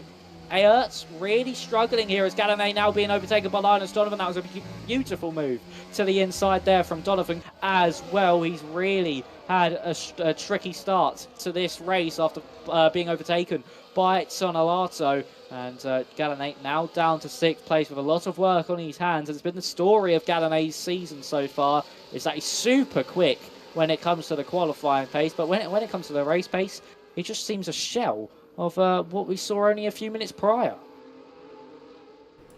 E: Ertz really struggling here as Galladay now being overtaken by Linus Donovan. That was a beautiful move to the inside there from Donovan as well. He's really had a tricky start to this race after being overtaken by Tonelato. And Galladay now down to 6th place with a lot of work on his hands. It's been the story of Gallanay's season so far, is that he's super quick when it comes to the qualifying pace, but when it comes to the race pace, he just seems a shell of what we saw only a few minutes prior.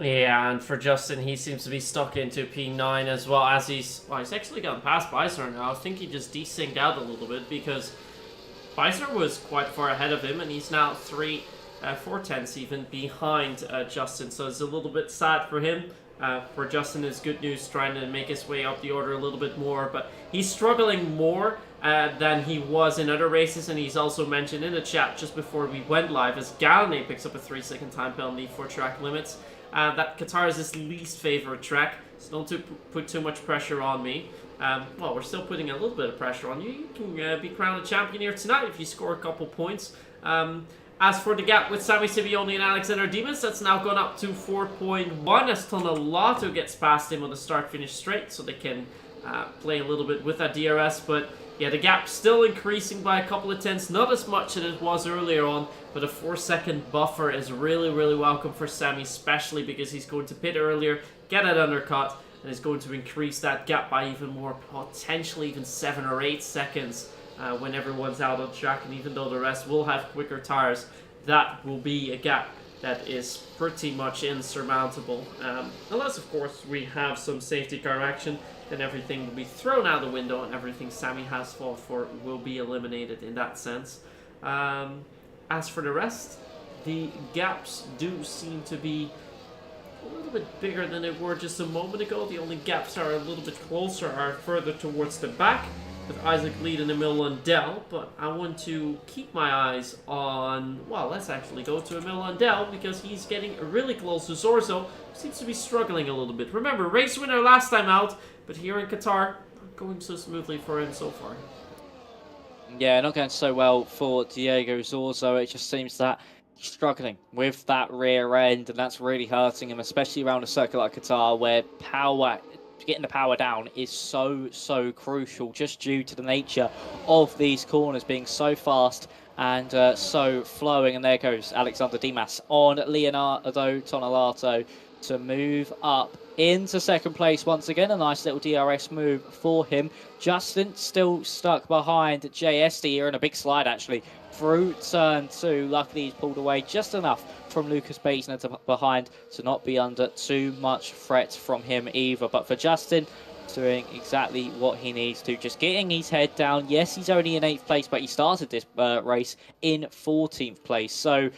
D: Yeah, and for Justin, he seems to be stuck into P9 as well, as he's actually gotten past Beiser now. I think he just desynced out a little bit because Beiser was quite far ahead of him, and he's now 4/10 even behind Justin, so it's a little bit sad for him. For Justin, it's good news trying to make his way up the order a little bit more, but he's struggling more than he was in other races, and he's also mentioned in the chat just before we went live as Galladay picks up a 3-second time penalty for track limits. That Qatar is his least favorite track, so don't put too much pressure on me. Well, we're still putting a little bit of pressure on you. You can be crowned a champion here tonight if you score a couple points. As for the gap with Sami Simeone and Alexander Dimas, that's now gone up to 4.1 as Tonelato gets past him on the start-finish straight, so they can play a little bit with that DRS. But yeah, the gap still increasing by a couple of tenths, not as much as it was earlier on, but a 4-second buffer is really, really welcome for Sami, especially because he's going to pit earlier, get an undercut, and is going to increase that gap by even more, potentially even 7 or 8 seconds. When everyone's out on track, and even though the rest will have quicker tires, that will be a gap that is pretty much insurmountable. Unless, of course, we have some safety car action, then everything will be thrown out the window, and everything Sami has fought for will be eliminated in that sense. As for the rest, the gaps do seem to be a little bit bigger than they were just a moment ago. The only gaps are a little bit closer, are further towards the back, with Isaac lead in the middle on Dell, but I want to keep my eyes on, well, let's actually go to Emil Lundell because he's getting really close to Zorzo, who seems to be struggling a little bit. Remember, race winner last time out, but here in Qatar, not going so smoothly for him so far.
E: Yeah, not going so well for Diego Zorzo. It just seems that he's struggling with that rear end, and that's really hurting him, especially around a circuit like Qatar, where getting the power down is so crucial, just due to the nature of these corners being so fast and so flowing. And there goes Alexander Dimas on Leonardo Tonelato to move up into 2nd place once again. A nice little DRS move for him. Justin still stuck behind JSD here in a big slide, actually, through turn 2. Luckily, he's pulled away just enough from Lucas Beisner behind to not be under too much threat from him either. But for Justin, doing exactly what he needs to, just getting his head down. Yes, he's only in 8th place, but he started this race in 14th place. So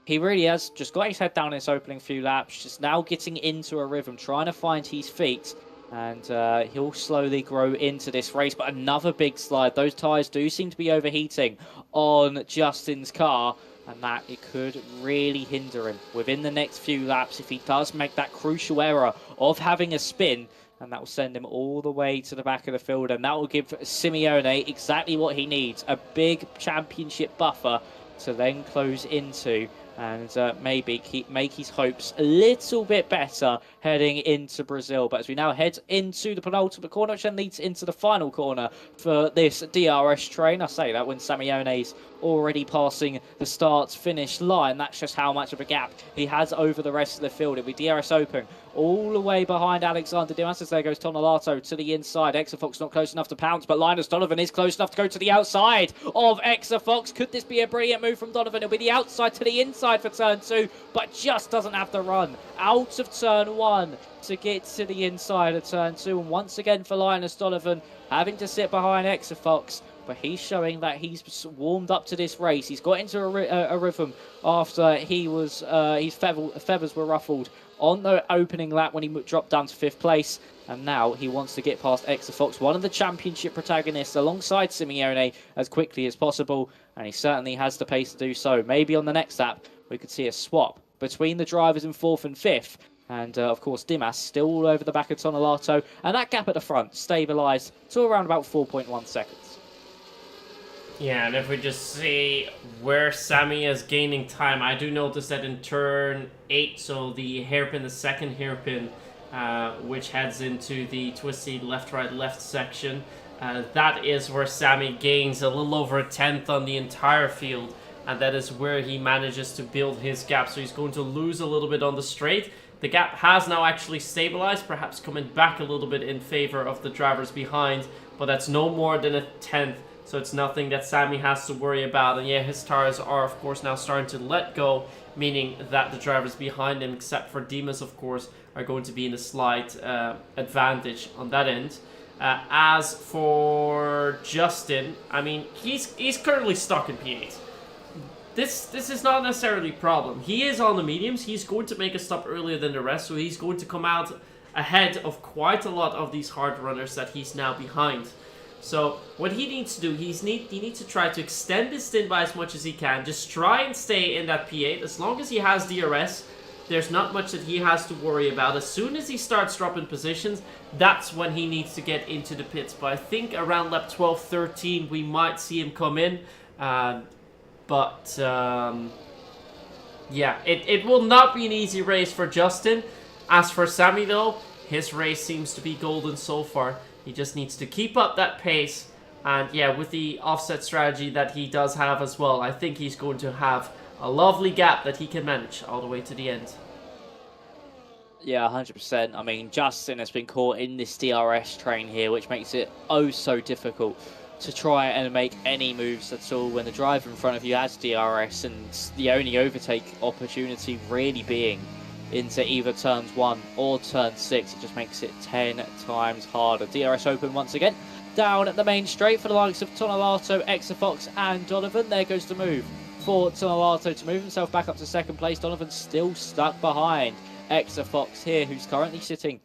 E: he really has just got his head down in his opening few laps, just now getting into a rhythm, trying to find his feet. And he'll slowly grow into this race. But another big slide. Those tyres do seem to be overheating on Justin's car, and that it could really hinder him within the next few laps if he does make that crucial error of having a spin, and that will send him all the way to the back of the field, and that will give Simeone exactly what he needs, a big championship buffer to then close into, and maybe make his hopes a little bit better heading into Brazil. But as we now head into the penultimate corner, which then leads into the final corner for this DRS train, I say that when Simeone's already passing the start-finish line. That's just how much of a gap he has over the rest of the field. It'll be DRS open all the way behind Alexander Dimas. There goes Tonelato to the inside. Exafox not close enough to pounce, but Linus Donovan is close enough to go to the outside of Exafox. Could this be a brilliant move from Donovan? It'll be the outside to the inside for turn 2, but just doesn't have the run out of turn 1 to get to the inside of turn 2. And once again for Linus Donovan, having to sit behind Exafox, but he's showing that he's warmed up to this race. He's got into a rhythm after his feathers were ruffled on the opening lap when he dropped down to 5th place. And now he wants to get past Exafox, one of the championship protagonists, alongside Simeone as quickly as possible. And he certainly has the pace to do so. Maybe on the next lap, we could see a swap between the drivers in 4th and 5th. And, of course, Dimas still all over the back of Tonelato. And that gap at the front stabilised to around about 4.1 seconds.
D: Yeah, and if we just see where Sammy is gaining time, I do notice that in turn 8, so the hairpin, the second hairpin, which heads into the twisty left-right-left section, that is where Sammy gains a little over a tenth on the entire field, and that is where he manages to build his gap. So he's going to lose a little bit on the straight. The gap has now actually stabilized, perhaps coming back a little bit in favor of the drivers behind, but that's no more than a tenth. So it's nothing that Sammy has to worry about. And yeah, his tires are, of course, now starting to let go, meaning that the drivers behind him, except for Dimas, of course, are going to be in a slight advantage on that end. As for Justin, I mean, he's currently stuck in P8. This is not necessarily a problem. He is on the mediums. He's going to make a stop earlier than the rest, so he's going to come out ahead of quite a lot of these hard runners that he's now behind. So what he needs to do, he needs to try to extend his stint by as much as he can. Just try and stay in that P8. As long as he has DRS, there's not much that he has to worry about. As soon as he starts dropping positions, that's when he needs to get into the pits. But I think around lap 12, 13, we might see him come in. Yeah, it will not be an easy race for Justin. As for Sammy, though, his race seems to be golden so far. He just needs to keep up that pace. And yeah, with the offset strategy that he does have as well, I think he's going to have a lovely gap that he can manage all the way to the end.
E: Yeah, 100%. I mean, Justin has been caught in this DRS train here, which makes it oh so difficult to try and make any moves at all when the driver in front of you has DRS, and the only overtake opportunity really being into either turns 1 or turn 6. It just makes it 10 times harder. DRS open once again. Down at the main straight for the likes of Tonelato, Exafox and Donovan. There goes the move for Tonelato to move himself back up to second place. Donovan still stuck behind Exafox here, who's currently sitting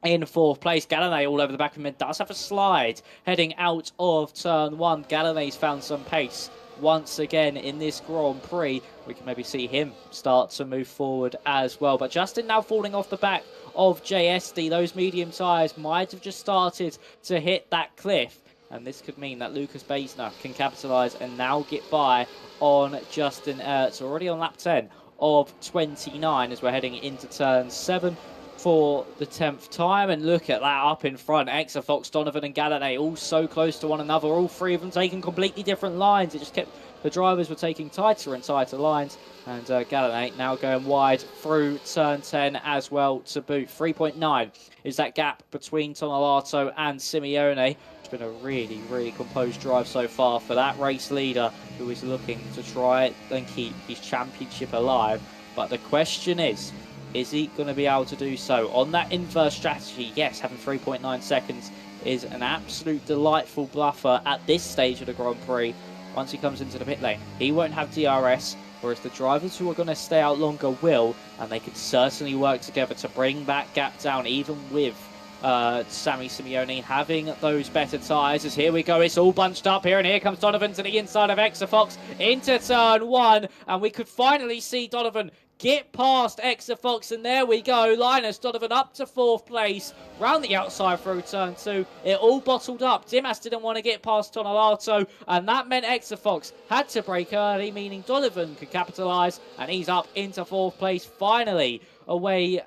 E: in 4th place. Galanay all over the back of him does have a slide heading out of turn 1. Galanay's found some pace once again in this Grand Prix. We can maybe see him start to move forward as well. But Justin now falling off the back of JSD. Those medium tyres might have just started to hit that cliff. And this could mean that Lucas Baesner can capitalise and now get by on Justin Ertz. Already on lap 10 of 29 as we're heading into turn 7 for the 10th time. And look at that up in front. Exafox, Donovan and Galanay all so close to one another. All three of them taking completely different lines. It just kept... The drivers were taking tighter and tighter lines. And Galanay now going wide through turn 10 as well to boot. 3.9 is that gap between Tonelato and Simeone. It's been a really, really composed drive so far for that race leader, who is looking to try and keep his championship alive. But the question is he going to be able to do so? On that inverse strategy, yes, having 3.9 seconds is an absolute delightful bluffer at this stage of the Grand Prix. Once he comes into the pit lane, he won't have DRS, whereas the drivers who are going to stay out longer will, and they can certainly work together to bring that gap down, even with Sammy Simeone having those better tyres. As here we go, it's all bunched up here, and here comes Donovan to the inside of Exafox into turn 1, and we could finally see Donovan get past Exafox, and there we go. Linus Donovan up to 4th place, round the outside through turn 2. It all bottled up. Dimas didn't want to get past Tonelato, and that meant Exafox had to brake early, meaning Donovan could capitalise, and he's up into 4th place finally, away,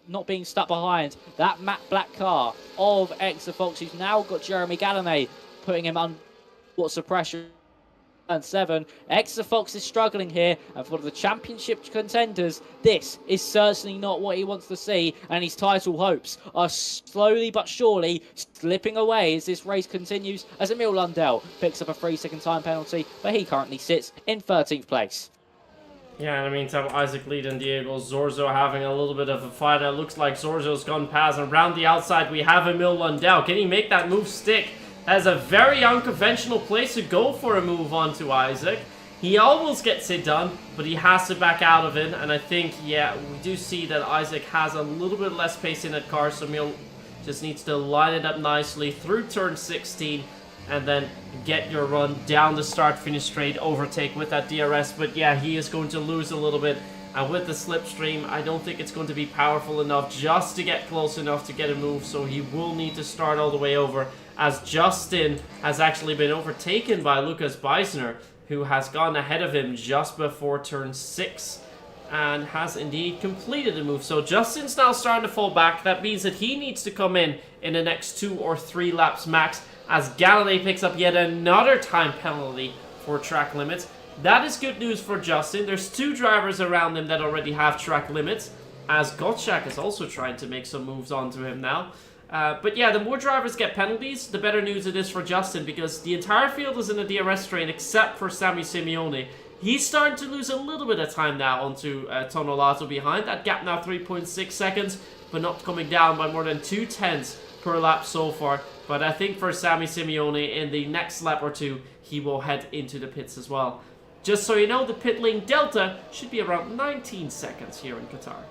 E: not being stuck behind that matte black car of Exafox, who's now got Jeremy Galanay putting him under lots of pressure. And 7. Exafox is struggling here, and for the championship contenders, this is certainly not what he wants to see, and his title hopes are slowly but surely slipping away as this race continues, as Emil Lundell picks up a 3-second time penalty, but he currently sits in 13th place.
D: Yeah, in the meantime, Isaac Lead and Diego Zorzo having a little bit of a fight. It looks like Zorzo's gone past, and around the outside we have Emil Lundell. Can he make that move stick? That's a very unconventional place to go for a move onto Isaac. He almost gets it done, but he has to back out of it. And I think, yeah, we do see that Isaac has a little bit less pace in that car, so Emil just needs to line it up nicely through turn 16 and then get your run down the start-finish straight, overtake with that DRS. But yeah, he is going to lose a little bit. And with the slipstream, I don't think it's going to be powerful enough just to get close enough to get a move, so he will need to start all the way over as Justin has actually been overtaken by Lucas Beisner, who has gone ahead of him just before turn 6 and has indeed completed the move. So Justin's now starting to fall back. That means that he needs to come in the next 2 or 3 laps max, as Galladay picks up yet another time penalty for track limits. That is good news for Justin. There's 2 drivers around him that already have track limits, as Gottschalk is also trying to make some moves onto him now. But yeah, the more drivers get penalties, the better news it is for Justin, because the entire field is in a DRS train except for Sammy Simeone. He's starting to lose a little bit of time now onto Tonolato behind. That gap now 3.6 seconds, but not coming down by more than 2/10 per lap so far. But I think for Sammy Simeone, in the next lap or 2, he will head into the pits as well. Just so you know, the pit lane delta should be around 19 seconds here in Qatar.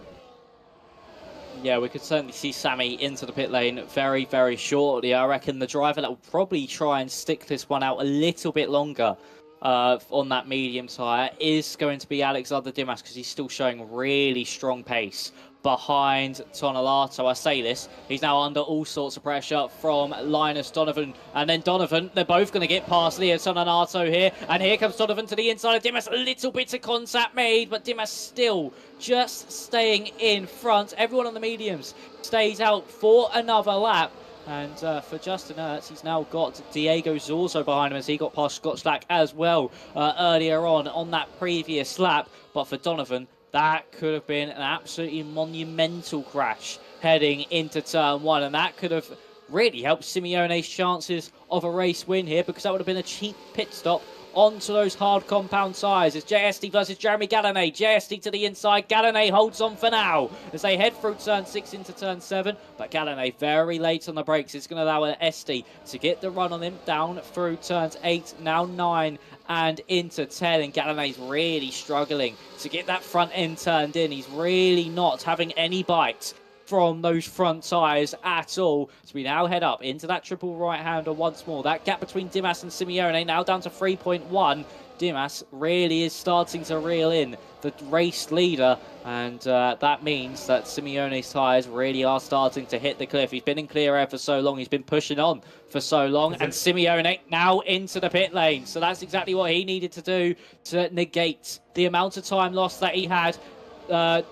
E: Yeah, we could certainly see Sammy into the pit lane very, very shortly. I reckon the driver that will probably try and stick this one out a little bit longer on that medium tyre is going to be Alexander Dimas, because he's still showing really strong pace behind Tonolato. I say this, he's now under all sorts of pressure from Linus Donovan, and then Donovan, they're both going to get past Leo Tonolato here, and here comes Donovan to the inside of Dimas. A little bit of contact made, but Dimas still just staying in front. Everyone on the mediums stays out for another lap. And for Justin Ertz, he's now got Diego Zorzo behind him, as he got past Scott Slack as well earlier on that previous lap. But for Donovan, that could have been an absolutely monumental crash heading into turn 1. And that could have really helped Simeone's chances of a race win here, because that would have been a cheap pit stop onto those hard compound tyres. It's JSD versus Jeremy Galladay. JSD to the inside. Galladay holds on for now as they head through turn 6 into turn 7. But Galladay very late on the brakes. It's going to allow SD to get the run on him down through turns 8, now 9 and into 10. And Galladay's really struggling to get that front end turned in. He's really not having any bite from those front tyres at all. So we now head up into that triple right-hander once more. That gap between Dimas and Simeone now down to 3.1. Dimas really is starting to reel in the race leader, and that means that Simeone's tyres really are starting to hit the cliff. He's been in clear air for so long, he's been pushing on for so long, and Simeone now into the pit lane. So that's exactly what he needed to do to negate the amount of time lost that he had.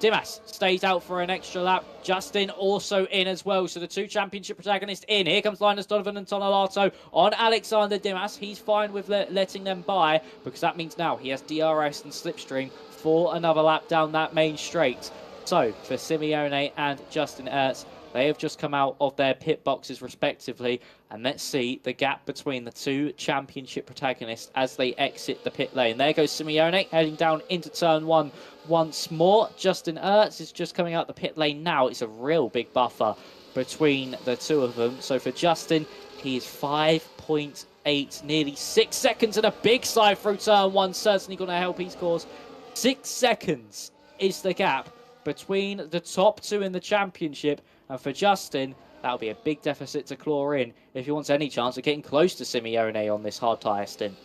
E: Dimas stays out for an extra lap. Justin also in as well. So the 2 championship protagonists in. Here comes Linus Donovan and Tonolato on Alexander Dimas. He's fine with letting them by, because that means now he has DRS and slipstream for another lap down that main straight. So for Simeone and Justin Ertz, they have just come out of their pit boxes respectively, and let's see the gap between the 2 championship protagonists as they exit the pit lane. There goes Simeone heading down into turn 1 once more. Justin Ertz is just coming out the pit lane now. It's a real big buffer between the 2 of them. So for Justin, he is 5.8, nearly 6 seconds, and a big slide through turn 1. Certainly going to help his cause. 6 seconds is the gap between the top 2 in the championship. And for Justin, that'll be a big deficit to claw in if he wants any chance of getting close to Simeone on this hard tyre stint.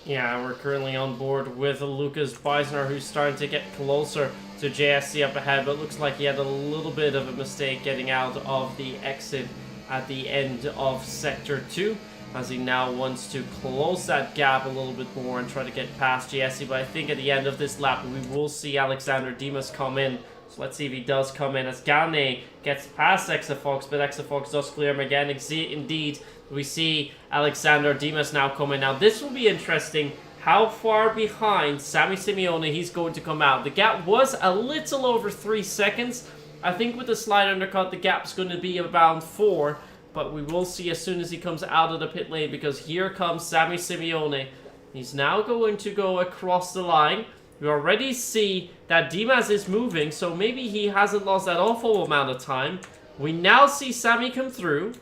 D: Yeah, we're currently on board with Lucas Beisner, who's starting to get closer to JSC up ahead, but looks like he had a little bit of a mistake getting out of the exit at the end of Sector 2, as he now wants to close that gap a little bit more and try to get past JSC. But I think at the end of this lap, we will see Alexander Dimas come in. So let's see if he does come in, as Gane gets past Exafox, but Exafox does clear him again. Indeed, we see Alexander Dimas now coming. Now this will be interesting, how far behind Sammy Simeone he's going to come out. The gap was a little over 3 seconds. I think with the slide undercut, the gap's going to be around 4, but we will see as soon as he comes out of the pit lane, because here comes Sammy Simeone. He's now going to go across the line. We already see that Dimas is moving, so maybe he hasn't lost that awful amount of time. We now see Sammy come through.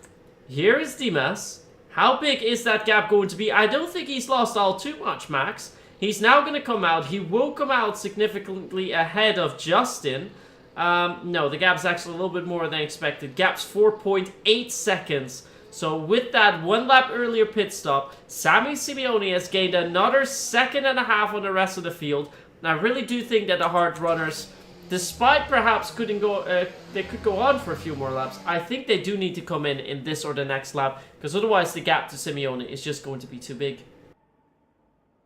D: Here is Dimas. How big is that gap going to be? I don't think he's lost all too much, Max. He's now going to come out. He will come out significantly ahead of Justin. No, the gap's actually a little bit more than expected. Gap's 4.8 seconds. So with that 1 lap earlier pit stop, Sammy Simeone has gained another 1.5 seconds on the rest of the field. And I really do think that the hard runners despite perhaps they could go on for a few more laps, I think they do need to come in this or the next lap, because otherwise the gap to Simeone is just going to be too big.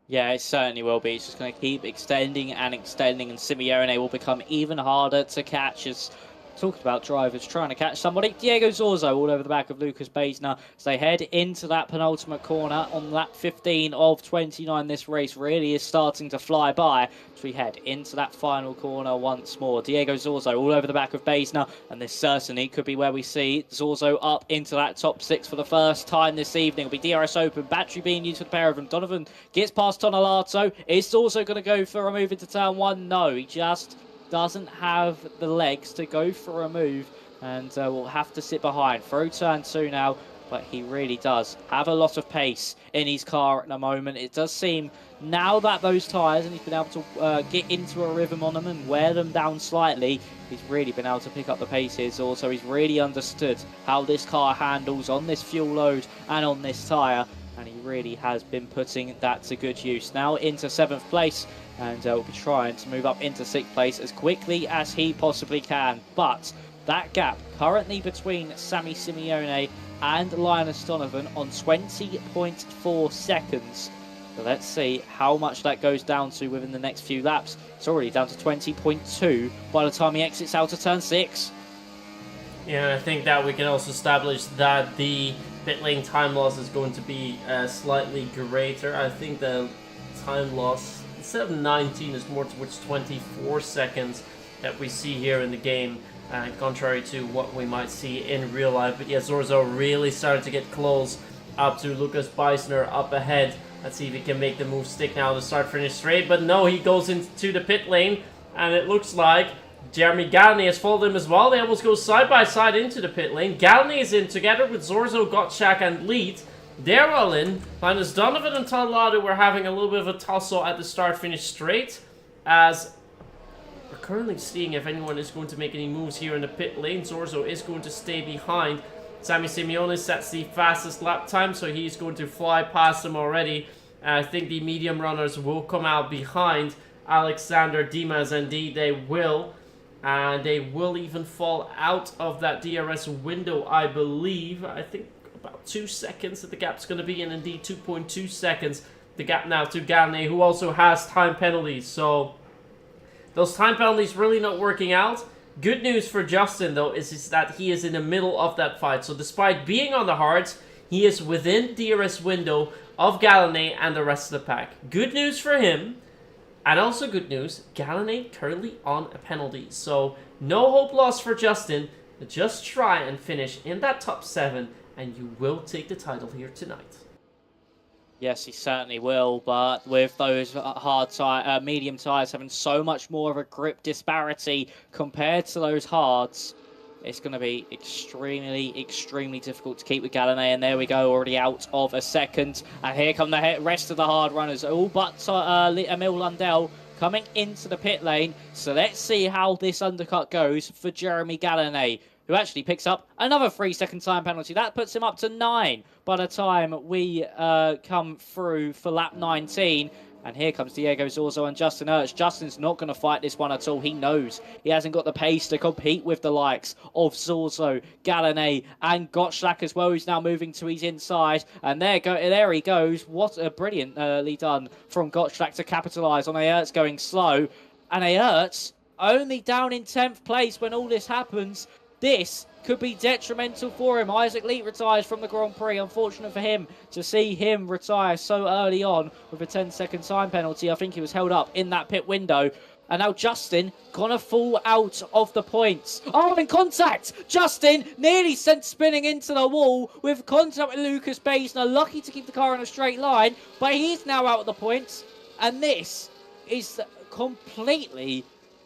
E: Yeah, it certainly will be. It's just going to keep extending, and Simeone will become even harder to catch. As talking about drivers trying to catch somebody, Diego Zorzo all over the back of Lucas Baesner as they head into that penultimate corner on lap 15 of 29. This race really is starting to fly by as we head into that final corner once more. Diego Zorzo all over the back of Baesner, and this certainly could be where we see Zorzo up into that top 6 for the first time this evening. It'll be DRS open, battery being used for the pair of them. Donovan gets past Tonelato. Is Zorzo going to go for a move into turn 1? No, he just doesn't have the legs to go for a move, and will have to sit behind through turn 2 now. But he really does have a lot of pace in his car at the moment. It does seem now that those tyres, and he's been able to get into a rhythm on them and wear them down slightly, he's really been able to pick up the paces. Also, he's really understood how this car handles on this fuel load and on this tyre, and he really has been putting that to good use. Now into 7th place, and will be trying to move up into 6th place as quickly as he possibly can. But that gap currently between Sammy Simeone and Linus Donovan on 20.4 seconds. So let's see how much that goes down to within the next few laps. It's already down to 20.2 by the time he exits out of turn 6.
D: Yeah, I think that we can also establish that the pit lane time loss is going to be slightly greater. I think the time loss, instead of 19, is more towards 24 seconds that we see here in the game, contrary to what we might see in real life. But yeah, Zorzo really started to get close up to Lucas Baesner up ahead. Let's see if he can make the move stick now to start finish straight. But no, he goes into the pit lane, and it looks like Jeremy Gallinet has followed him as well. They almost go side by side into the pit lane. Gallinet is in together with Zorzo, Gottschalk, and Lead. They're all in. Linus Donovan and Tonelato were having a little bit of a tussle at the start-finish straight, as we're currently seeing if anyone is going to make any moves here in the pit lane. Zorzo is going to stay behind. Sammy Simeone sets the fastest lap time, so he's going to fly past him already. I think the medium runners will come out behind Alexander Dimas. Indeed, they will. And they will even fall out of that DRS window, I believe. I think about 2 seconds that the gap's going to be, and indeed 2.2 seconds the gap now to Gallinet, who also has time penalties. So those time penalties really not working out. Good news for Justin, though, is that he is in the middle of that fight. So despite being on the hards, he is within DRS window of Gallinet and the rest of the pack. Good news for him. And also good news, Gallinet currently on a penalty. So no hope lost for Justin. Just try and finish in that top 7, and you will take the title here tonight.
E: Yes, he certainly will, but with those medium tyres having so much more of a grip disparity compared to those hards, it's going to be extremely difficult to keep with Gallinet. And there we go, already out of a second. And here come the rest of the hard runners, all but Emil Lundell coming into the pit lane. So let's see how this undercut goes for Jeremy Gallinet, who actually picks up another 3-second time penalty. That puts him up to 9 by the time we come through for lap 19. And here comes Diego Zorzo and Justin Ertz. Justin's not going to fight this one at all. He knows he hasn't got the pace to compete with the likes of Zorzo, Gallinet, and Gottschalk as well, who's now moving to his inside. And there he goes. What a brilliantly done from Gottschalk to capitalise on Ertz going slow. And Ertz only down in 10th place when all this happens. This could be detrimental for him. Isaac Leet retires from the Grand Prix. Unfortunate for him to see him retire so early on with a 10-second time penalty. I think he was held up in that pit window. And now Justin gonna fall out of the points. Oh, in contact! Justin nearly sent spinning into the wall with contact with Lucas Baesner. Lucky to keep the car in a straight line, but he's now out of the points. And this is completely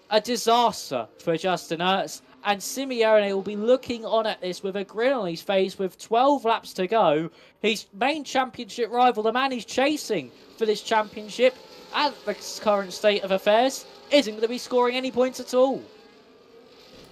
E: a disaster for Justin Ertz. And Simeone will be looking on at this with a grin on his face with 12 laps to go. His main championship rival, the man he's chasing for this championship, at the current state of affairs, isn't going to be scoring any points at all.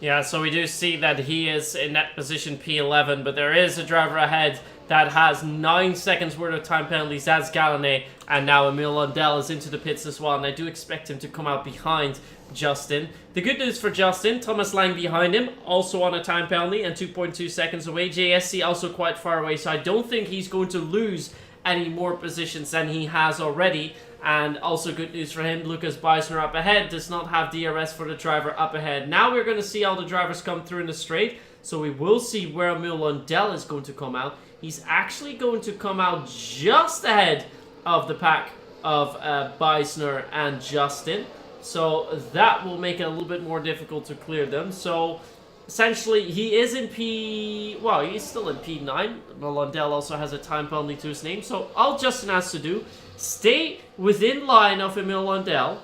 D: Yeah, so we do see that he is in that position P11, but there is a driver ahead that has 9 seconds worth of time penalties. That's Gallinet. And now Emil Lundell is into the pits as well, and I do expect him to come out behind Justin. The good news for Justin, Thomas Lang behind him, also on a time penalty and 2.2 seconds away. JSC also quite far away, so I don't think he's going to lose any more positions than he has already. And also good news for him, Lucas Beisner up ahead, does not have DRS for the driver up ahead. Now we're going to see all the drivers come through in the straight, so we will see where Emil Lundell is going to come out. He's actually going to come out just ahead of the pack of Beisner and Justin. So that will make it a little bit more difficult to clear them. So essentially he is in he's still in P9. Lundell also has a time penalty to his name. So all Justin has to do, stay within line of Emil Lundell.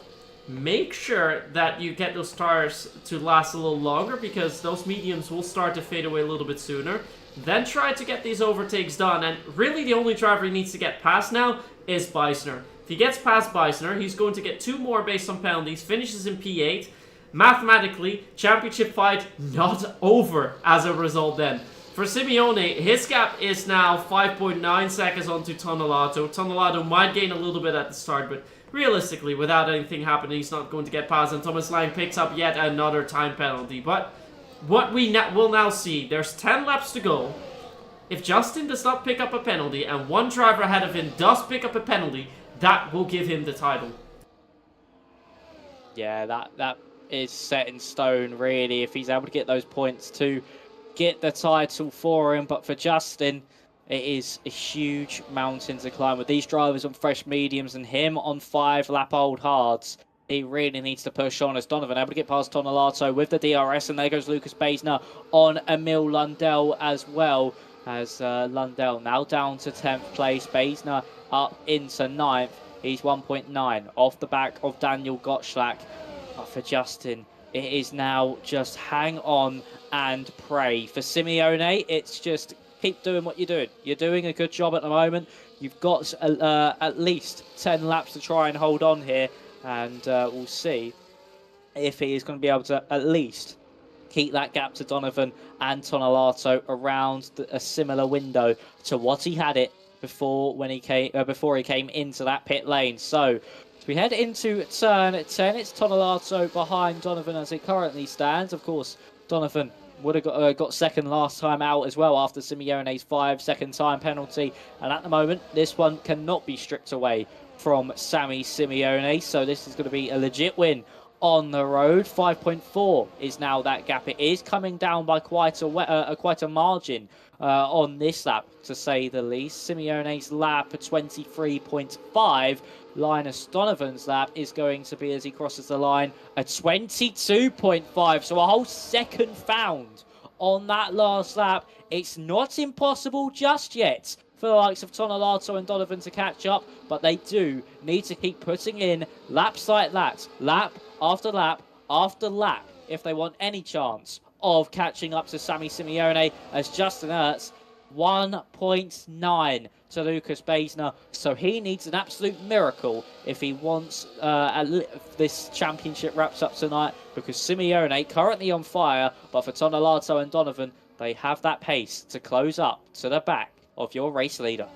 D: Make sure that you get those tires to last a little longer, because those mediums will start to fade away a little bit sooner. Then try to get these overtakes done. And really the only driver he needs to get past now is Beisner. If he gets past Beisner, he's going to get 2 more based on penalties, finishes in P8. Mathematically, championship fight not over as a result then. For Simeone, his gap is now 5.9 seconds onto Tonelato. Tonelato might gain a little bit at the start, but realistically, without anything happening, he's not going to get past. And Thomas Lang picks up yet another time penalty. But what we will now see, there's 10 laps to go. If Justin does not pick up a penalty and one driver ahead of him does pick up a penalty, that will give him the title.
E: Yeah, that is set in stone, really, if he's able to get those points to get the title for him. But for Justin, it is a huge mountain to climb. With these drivers on fresh mediums and him on 5-lap-old hards, he really needs to push on. As Donovan able to get past Tonelato with the DRS, and there goes Lucas Beisner on Emil Lundell as well. As Lundell now down to 10th place, Beisner up into 9th. He's 1.9 off the back of Daniel Gottschalk. But for Justin, it is now just hang on and pray. For Simeone, it's just keep doing what you're doing. You're doing a good job at the moment. You've got at least 10 laps to try and hold on here. And we'll see if he is going to be able to at least keep that gap to Donovan and Tonelato around a similar window to what he had it before he came into that pit lane. So as we head into turn 10, it's Tonelato behind Donovan as it currently stands. Of course, Donovan would have got second last time out as well after Simeone's 5-second time penalty. And at the moment, this one cannot be stripped away from Sammy Simeone. So this is going to be a legit win on the road. 5.4 is now that gap. It is coming down by quite a margin on this lap, to say the least. Simeone's lap at 23.5. Linus Donovan's lap is going to be, as he crosses the line, a 22.5. So a whole second found on that last lap. It's not impossible just yet for the likes of Tonelato and Donovan to catch up, but they do need to keep putting in laps like that, lap after lap after lap, if they want any chance of catching up to Sammy Simeone, as Justin Ertz 1.9 to Lucas Beisner. So he needs an absolute miracle if he wants this championship wraps up tonight, because Simeone currently on fire, but for Tonelato and Donovan, they have that pace to close up to the back of your race leader.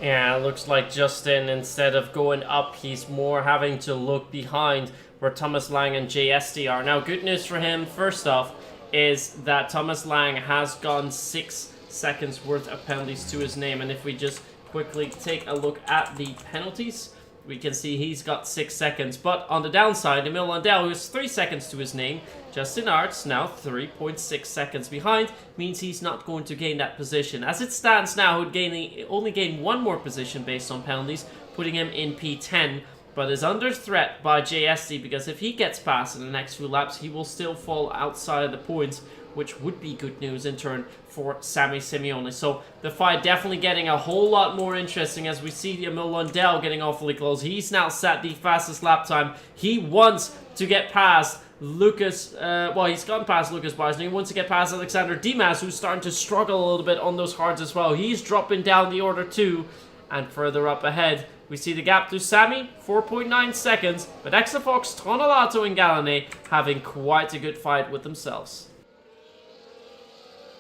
D: Yeah, it looks like Justin, instead of going up, he's more having to look behind where Thomas Lang and JSD are. Now, good news for him, first off, is that Thomas Lang has gone 6 seconds worth of penalties to his name. And if we just quickly take a look at the penalties, we can see he's got 6 seconds. But on the downside, Emil Lundell, who has 3 seconds to his name, Justin Arts now 3.6 seconds behind, means he's not going to gain that position. As it stands now, he would only gain 1 more position based on penalties, putting him in P10, but is under threat by JSD, because if he gets past in the next few laps, he will still fall outside of the points, which would be good news in turn for Sammy Simeone. So the fight definitely getting a whole lot more interesting as we see Emil Lundell getting awfully close. He's now set the fastest lap time. He wants to get past Lucas, he's gone past Lucas Beisner. He wants to get past Alexander Dimas, who's starting to struggle a little bit on those hards as well. He's dropping down the order too. And further up ahead, we see the gap to Sammy, 4.9 seconds. But Exafox, Tonelato, and Gallané having quite a good fight with themselves.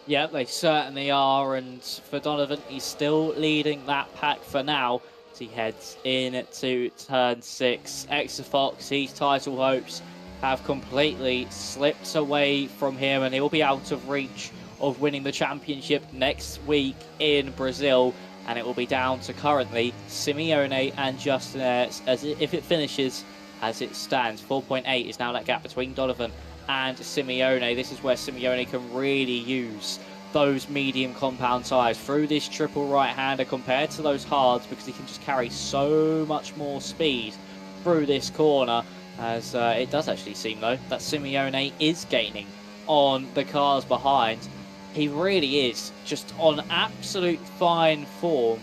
E: Yeah, they certainly are. And for Donovan, he's still leading that pack for now. as he heads into turn 6. Exafox, his title hopes have completely slipped away from him, and he will be out of reach of winning the championship next week in Brazil. And it will be down to currently Simeone and Justin Ertz, as if it finishes as it stands. 4.8 is now that gap between Donovan and Simeone. This is where Simeone can really use those medium compound tyres through this triple right-hander compared to those hards, because he can just carry so much more speed through this corner, as it does actually seem, though, that Simeone is gaining on the cars behind. He really is just on absolute fine form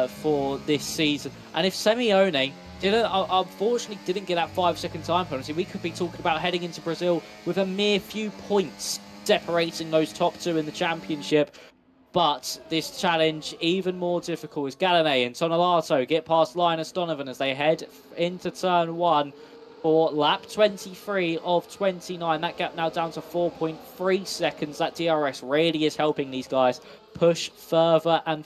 E: for this season. And if Simeone unfortunately didn't get that 5-second time penalty, we could be talking about heading into Brazil with a mere few points separating those top two in the championship. But this challenge even more difficult as Galinay and Tonelato get past Linus Donovan as they head into turn 1 for lap 23 of 29. That gap now down to 4.3 seconds. That DRS really is helping these guys push further and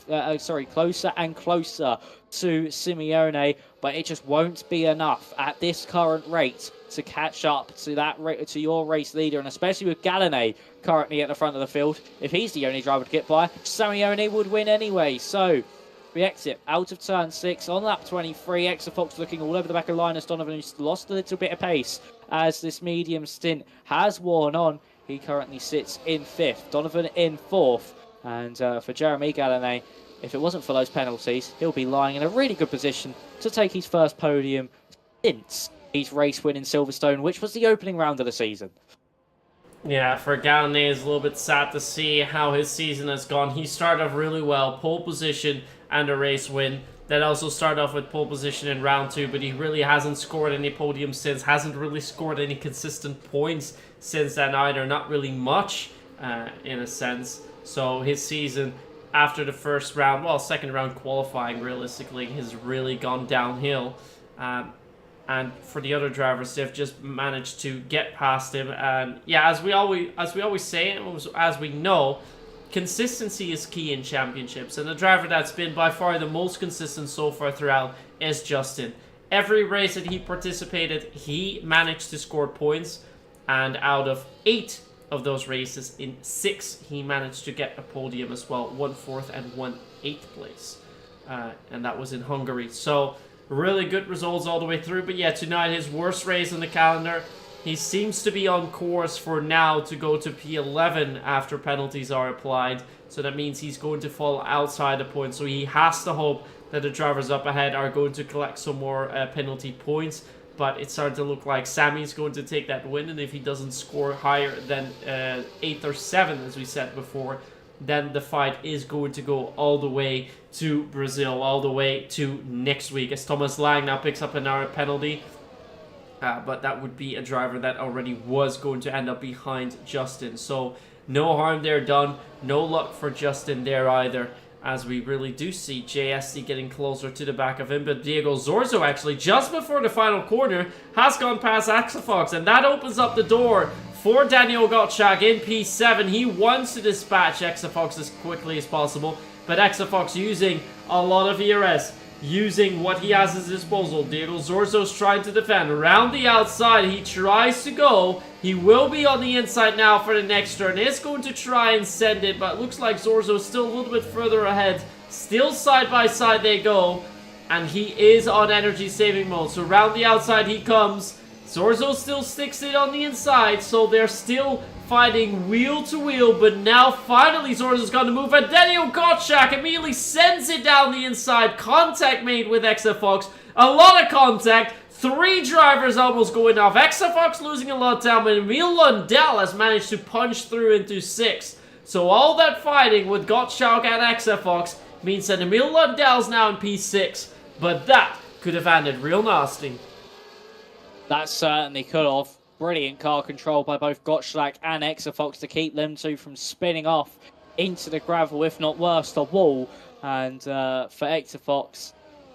E: closer and closer to Simeone, but it just won't be enough at this current rate to catch up to your race leader, and especially with Galinay currently at the front of the field. If he's the only driver to get by, Simeone would win anyway. So we exit out of turn 6 on lap 23. Exafox looking all over the back of Linus Donovan, who's lost a little bit of pace as this medium stint has worn on. He currently sits in 5th, Donovan in 4th. And for Jeremy Galinay, if it wasn't for those penalties, he'll be lying in a really good position to take his first podium since his race win in Silverstone, which was the opening round of the season.
D: Yeah, for Galinay, it's a little bit sad to see how his season has gone. He started off really well, pole position and a race win. Then also started off with pole position in round 2, but he really hasn't scored any podiums since, hasn't really scored any consistent points since then either. Not really much, in a sense. So his season after the first round, well, second round qualifying, realistically, has really gone downhill. And for the other drivers, they've just managed to get past him. And yeah, as we always say, and as we know, consistency is key in championships. And the driver that's been by far the most consistent so far throughout is Justin. Every race that he participated, he managed to score points. And out of 8 of those races, in 6, he managed to get a podium as well. 1 4th and 1 8th place. And that was in Hungary. So really good results all the way through. But yeah, tonight, his worst race on the calendar. He seems to be on course for now to go to P11 after penalties are applied. So that means he's going to fall outside the point. So he has to hope that the drivers up ahead are going to collect some more penalty points. But it's starting to look like Sammy's going to take that win. And if he doesn't score higher than 8th or 7th, as we said before, then the fight is going to go all the way to Brazil, all the way to next week, as Thomas Lang now picks up another penalty. But that would be a driver that already was going to end up behind Justin. So no harm there done. No luck for Justin there either, as we really do see JSC getting closer to the back of him. But Diego Zorzo, actually, just before the final corner, has gone past Exafox, and that opens up the door for Daniel Gottschalk in P7. He wants to dispatch Exafox as quickly as possible, but Exafox using a lot of ERS, using what he has at his disposal. Diego Zorzo's trying to defend. Around the outside, he tries to go. He will be on the inside now for the next turn. Is going to try and send it, but looks like Zorzo's still a little bit further ahead. Still side by side they go, and he is on energy saving mode. So around the outside he comes. Zorzo still sticks it on the inside, so they're still fighting wheel to wheel, but now finally Zorzo's going to move, and Daniel Gottschalk immediately sends it down the inside. Contact made with Exafox. A lot of contact. 3 drivers almost going off. Exafox losing a lot of time, but Emil Lundell has managed to punch through into 6th. So all that fighting with Gottschalk and Exafox means that Emil Lundell's now in P6, but that could have ended real nasty.
E: That certainly could have. Brilliant car control by both Gottschalk and Exafox to keep them two from spinning off into the gravel, if not worse, the wall. And for Exafox,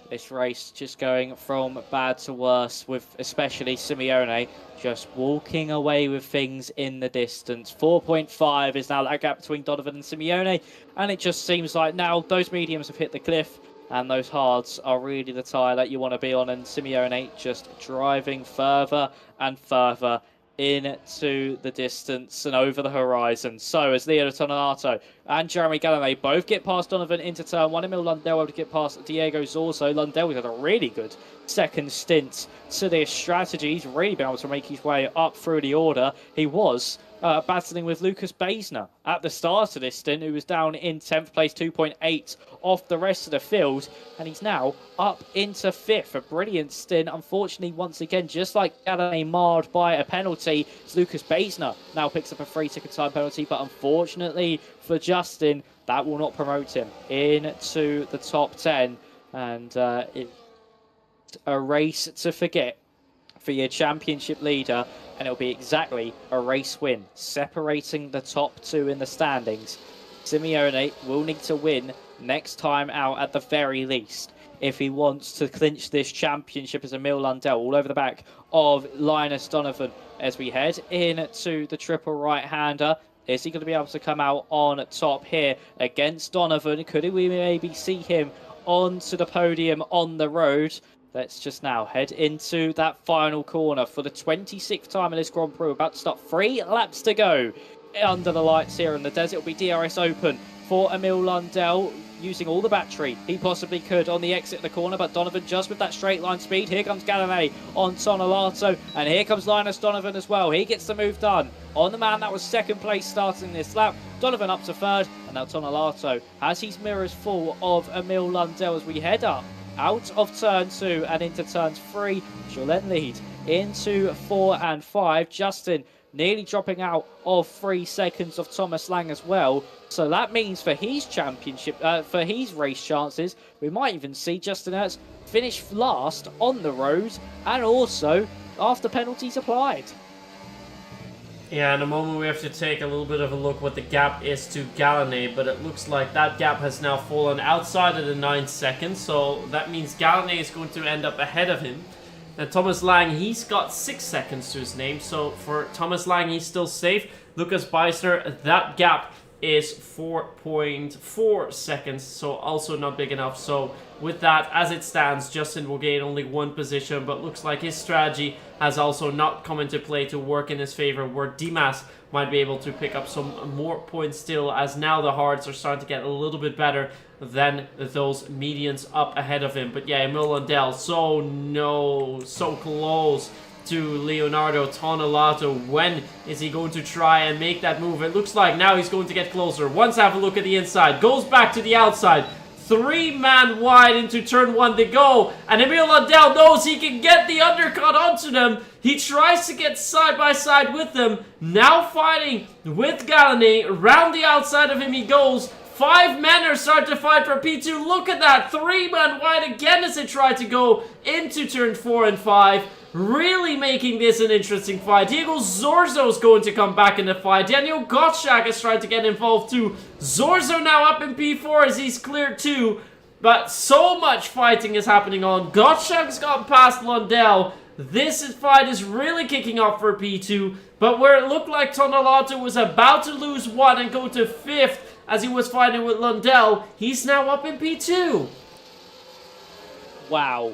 E: this race just going from bad to worse, with especially Simeone just walking away with things in the distance. 4.5 is now that gap between Donovan and Simeone, and it just seems like now those mediums have hit the cliff. and those hards are really the tyre that you want to be on, and Simeone just driving further and further into the distance and over the horizon. So as Leo Tonelato and Jeremy Gallinay both get past Donovan into turn one, Emil Lundell able to get past Diego Zorzo. Lundell had a really good second stint to this strategy. He's really been able to make his way up through the order. He was battling with Lucas Baisner at the start of this stint, who was down in 10th place, 2.8 off the rest of the field, and he's now up into 5th. A brilliant stint. Unfortunately, once again, just like Gallinay marred by a penalty, Lucas Baisner now picks up a 3-second time penalty, but unfortunately for Justin, that will not promote him into the top 10, and it's a race to forget for your championship leader, and it'll be exactly a race win, separating the top two in the standings. Simeone will need to win next time out at the very least if he wants to clinch this championship, as Emil Lundell all over the back of Linus Donovan as we head into the triple right-hander. Is he going to be able to come out on top here against Donovan? Could we maybe see him onto the podium on the road? Let's just now head into that final corner for the 26th time in this Grand Prix. We're about to start 3 laps to go under the lights here in the desert. It'll be DRS open for Emil Lundell, using all the battery he possibly could on the exit of the corner, but Donovan just with that straight line speed. Here comes Gallinay on Tonelato, and here comes Linus Donovan as well. He gets the move done on the man that was second place starting this lap. Donovan up to third, and now Tonelato has his mirrors full of Emil Lundell as we head up out of turn 2 and into turns 3, which will then lead into 4 and 5. Justin nearly dropping out of 3 seconds of Thomas Lang as well. So that means for his championship, for his race chances, we might even see Justin Ertz finish last on the road, and also after penalties applied.
D: Yeah, in a moment we have to take a little bit of a look what the gap is to Gallinay, but it looks like that gap has now fallen outside of the 9 seconds, so that means Gallinay is going to end up ahead of him. And Thomas Lang, he's got 6 seconds to his name, so for Thomas Lang, he's still safe. Lucas Beisner, that gap is 4.4 seconds, so also not big enough. So with that, as it stands, Justin will gain only 1 position, but looks like his strategy has also not come into play to work in his favor, where Dimas might be able to pick up some more points still, as now the hards are starting to get a little bit better than those medians up ahead of him. But yeah, Emil Lundell, so close to Leonardo Tonelato. When is he going to try and make that move? It looks like now he's going to get closer. Once have a look at the inside, goes back to the outside. 3-man wide into turn 1 they go, and Emil Lundell knows he can get the undercut onto them. He tries to get side by side with them, now fighting with Gallinay. Round the outside of him he goes. 5 men are starting to fight for P2. Look at that, 3-man wide again as they try to go into turn 4 and 5. Really making this an interesting fight. Diego Zorzo is going to come back in the fight. Daniel Gottschalk is trying to get involved too. Zorzo now up in P4 as he's cleared too. But so much fighting is happening on. Gottschalk's gotten past Lundell. This fight is really kicking off for P2. But where it looked like Tonelato was about to lose 1 and go to 5th as he was fighting with Lundell, he's now up in P2.
E: Wow.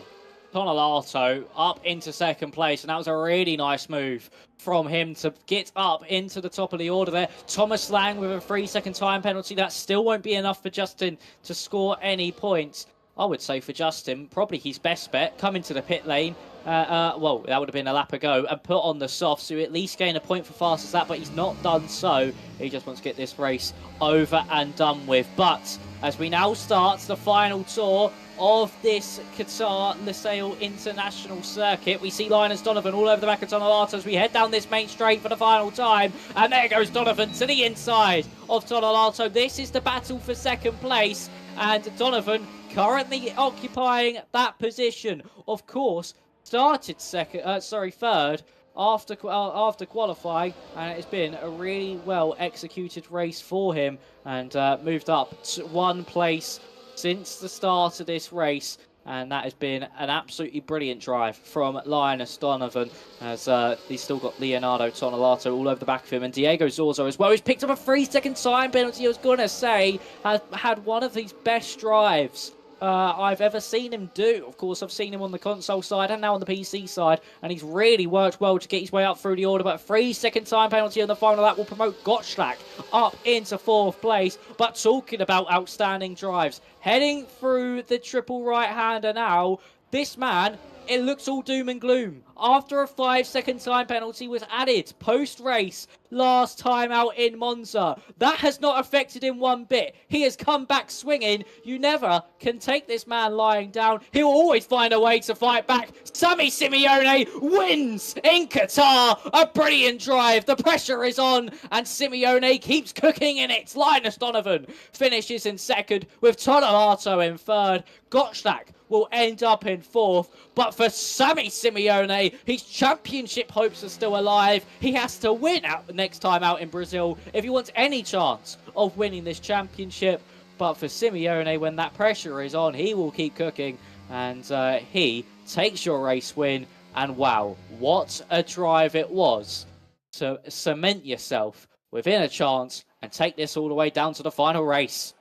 E: Tonelato up into second place, and that was a really nice move from him to get up into the top of the order there. Thomas Lang with a 3-second time penalty. That still won't be enough for Justin to score any points. I would say for Justin, probably his best bet, come into the pit lane. Well, that would have been a lap ago, and put on the soft, so at least gain a point for fast as that, but he's not done so. He just wants to get this race over and done with. But as we now start the final tour of this Qatar Lusail International Circuit, we see Linus Donovan all over the back of Tonelato as we head down this main straight for the final time. And there goes Donovan to the inside of Tonelato. This is the battle for second place, and Donovan currently occupying that position. Of course, started third after qualifying, and it's been a really well executed race for him, and moved up to 1 place since the start of this race, and that has been an absolutely brilliant drive from Linus Donovan, as he's still got Leonardo Tonelato all over the back of him, and Diego Zorzo as well, who's picked up a 3-second time penalty. I was going to say, has had one of his best drives I've ever seen him do. Of course, I've seen him on the console side and now on the PC side, and he's really worked well to get his way up through the order. But 3-second time penalty on the final that will promote Gottschalk up into 4th place. But talking about outstanding drives, heading through the triple right-hander now, this man, it looks all doom and gloom. After a 5-second time penalty was added post-race last time out in Monza, that has not affected him one bit. He has come back swinging. You never can take this man lying down. He will always find a way to fight back. Sammy Simeone wins in Qatar. A brilliant drive. The pressure is on, and Simeone keeps cooking in it. Linus Donovan finishes in 2nd with Tonelato in 3rd. Gottschalk will end up in 4th, but for Sammy Simeone, his championship hopes are still alive. He has to win out the next time out in Brazil if he wants any chance of winning this championship. But for Simeone, when that pressure is on, he will keep cooking, and he takes your race win. And wow, what a drive it was to cement yourself within a chance and take this all the way down to the final race.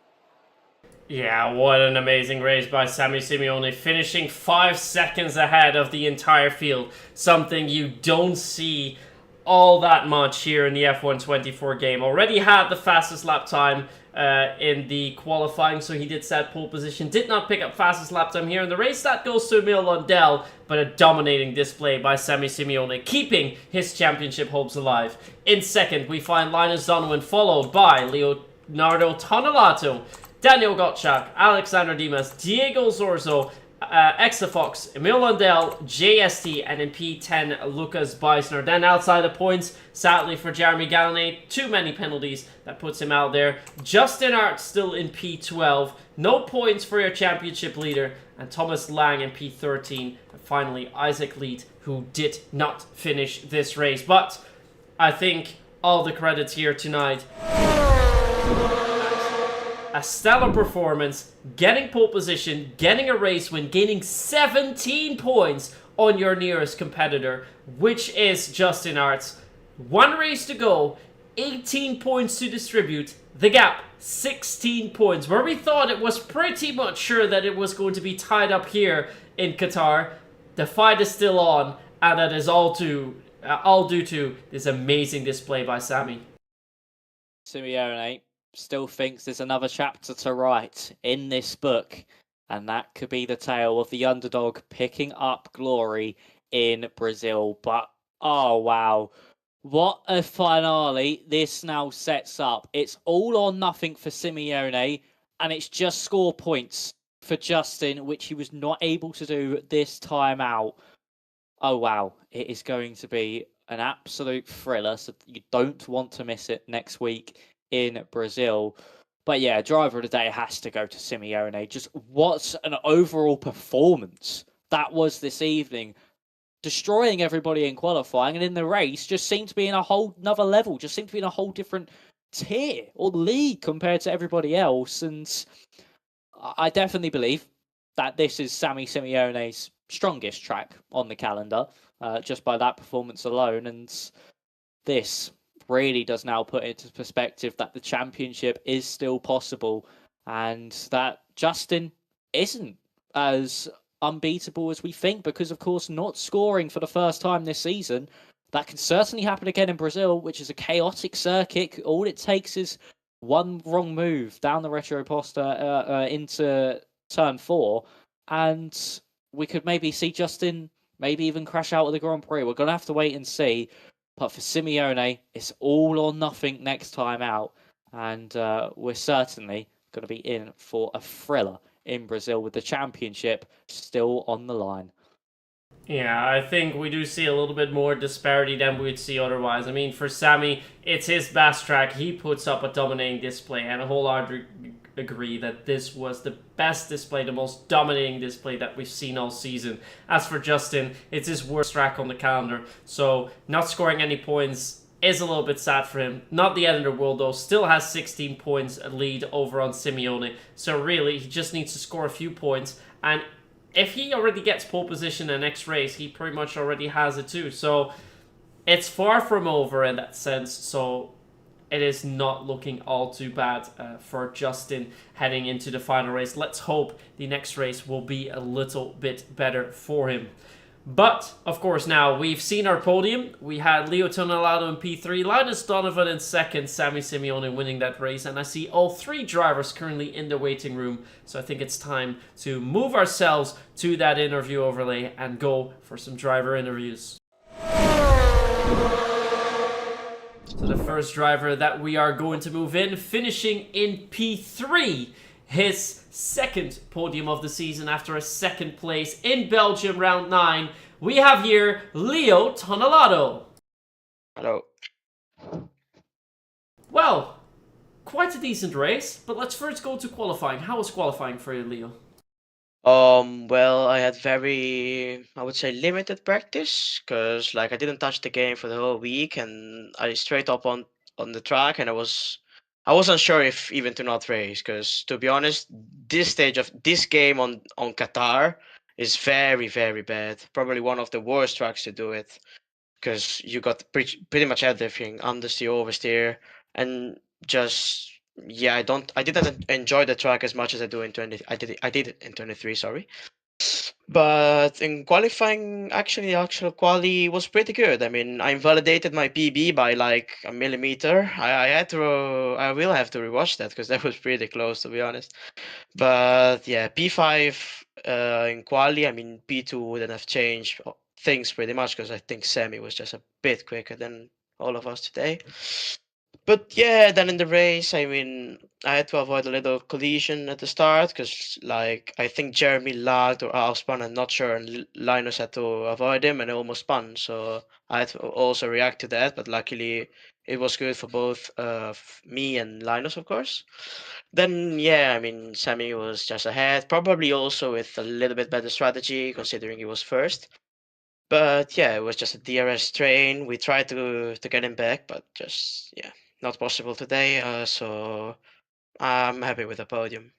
D: Yeah, what an amazing race by Sammy Simeone, finishing 5 seconds ahead of the entire field. Something you don't see all that much here in the F124 game. Already had the fastest lap time in the qualifying, so he did set pole position. Did not pick up fastest lap time here in the race. That goes to Emil Lundell, but a dominating display by Sammy Simeone, keeping his championship hopes alive. In 2nd, we find Linus Donovan, followed by Leonardo Tonelato, Daniel Gottschalk, Alexander Dimas, Diego Zorzo, Exafox, Emil Lundell, JST, and in P10, Lucas Beisner. Then outside the points, sadly for Jeremy Gallonay, too many penalties. That puts him out there. Justin Hart still in P12. No points for your championship leader. And Thomas Lang in P13. And finally, Isaac Leet, who did not finish this race. But I think all the credits here tonight. A stellar performance, getting pole position, getting a race win, gaining 17 points on your nearest competitor, which is Justin Arts. 1 race to go, 18 points to distribute. The gap, 16 points. Where we thought it was pretty much sure that it was going to be tied up here in Qatar, the fight is still on, and that is all due to this amazing display by Sammy.
E: Simeone still thinks there's another chapter to write in this book, and that could be the tale of the underdog picking up glory in Brazil. But oh wow, what a finale this now sets up. It's all or nothing for Simeone, and it's just score points for Justin, which he was not able to do this time out. Oh wow, it is going to be an absolute thriller, so you don't want to miss it next week in Brazil. But yeah, driver of the day has to go to Simeone. Just what an overall performance that was this evening. Destroying everybody in qualifying, and in the race just seemed to be in a whole nother level, just seemed to be in a whole different tier or league compared to everybody else. And I definitely believe that this is Sammy Simeone's strongest track on the calendar, just by that performance alone. And this really does now put into perspective that the championship is still possible, and that Justin isn't as unbeatable as we think, because of course not scoring for the first time this season, that can certainly happen again in Brazil, which is a chaotic circuit. All it takes is one wrong move down the Retro Posta into turn 4, and we could maybe see Justin maybe even crash out of the Grand Prix. We're going to have to wait and see. But for Simeone, it's all or nothing next time out. And we're certainly going to be in for a thriller in Brazil with the championship still on the line.
D: Yeah, I think we do see a little bit more disparity than we'd see otherwise. I mean, for Sammy, it's his best track. He puts up a dominating display, and a whole lot agree that this was the best display, the most dominating display that we've seen all season. As for Justin, it's his worst track on the calendar, so not scoring any points is a little bit sad for him. Not the end of the world though, still has 16 points lead over on Simeone, so really he just needs to score a few points, and if he already gets pole position in the next race, he pretty much already has it too, so it's far from over in that sense. So it is not looking all too bad for Justin heading into the final race. Let's hope the next race will be a little bit better for him. But, of course, now we've seen our podium. We had Leo Tonelato in P3, Linus Donovan in second, Sammy Simeone winning that race, and I see all three drivers currently in the waiting room. So I think it's time to move ourselves to that interview overlay and go for some driver interviews. So the first driver that we are going to move in, finishing in P3, his second podium of the season after a second place in Belgium round 9. We have here Leo Tonelato.
F: Hello.
D: Well, quite a decent race, but let's first go to qualifying. How was qualifying for you, Leo?
F: Well, I had very, I would say, limited practice because, like, I didn't touch the game for the whole week, and I straight up on the track, and I wasn't sure if even to not race because, to be honest, this stage of this game on Qatar is very, very bad. Probably one of the worst tracks to do it because you got pretty much everything: understeer, oversteer, and just yeah, I didn't enjoy the track as much as I do in 20. I did in 23. Sorry, but in qualifying, actually, the actual quali was pretty good. I mean, I invalidated my PB by like a millimeter. I will have to rewatch that because that was pretty close, to be honest. But yeah, P5 in quali, I mean, P2 wouldn't have changed things pretty much because I think Semi was just a bit quicker than all of us today. But yeah, then in the race, I mean, I had to avoid a little collision at the start because, like, I think Jeremy lagged or outspun, I'm not sure, and Linus had to avoid him and it almost spun. So I had to also react to that, but luckily it was good for both me and Linus, of course. Then, yeah, I mean, Sammy was just ahead, probably also with a little bit better strategy considering he was first. But yeah, it was just a DRS train. We tried to get him back, but just yeah, not possible today. So I'm happy with the podium.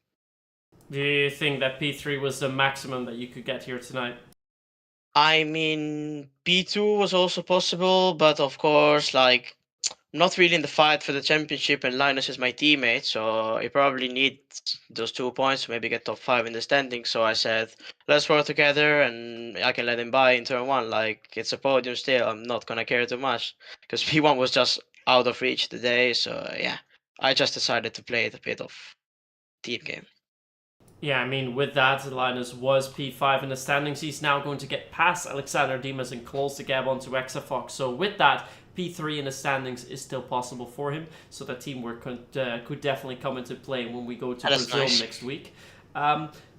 D: Do you think that P3 was the maximum that you could get here tonight?
F: I mean, P2 was also possible, but of course, like, not really in the fight for the championship, and Linus is my teammate, so he probably needs those 2 points to maybe get top 5 in the standings. So I said, let's work together, and I can let him by in turn 1. Like, it's a podium still. I'm not gonna care too much because P1 was just out of reach today. So yeah, I just decided to play it a bit of team game.
D: Yeah, I mean, with that, Linus was P5 in the standings. He's now going to get past Alexander Dimas and close the gap onto Exafox. So with that, P3 in the standings is still possible for him. So that teamwork could definitely come into play when we go to Brazil next week.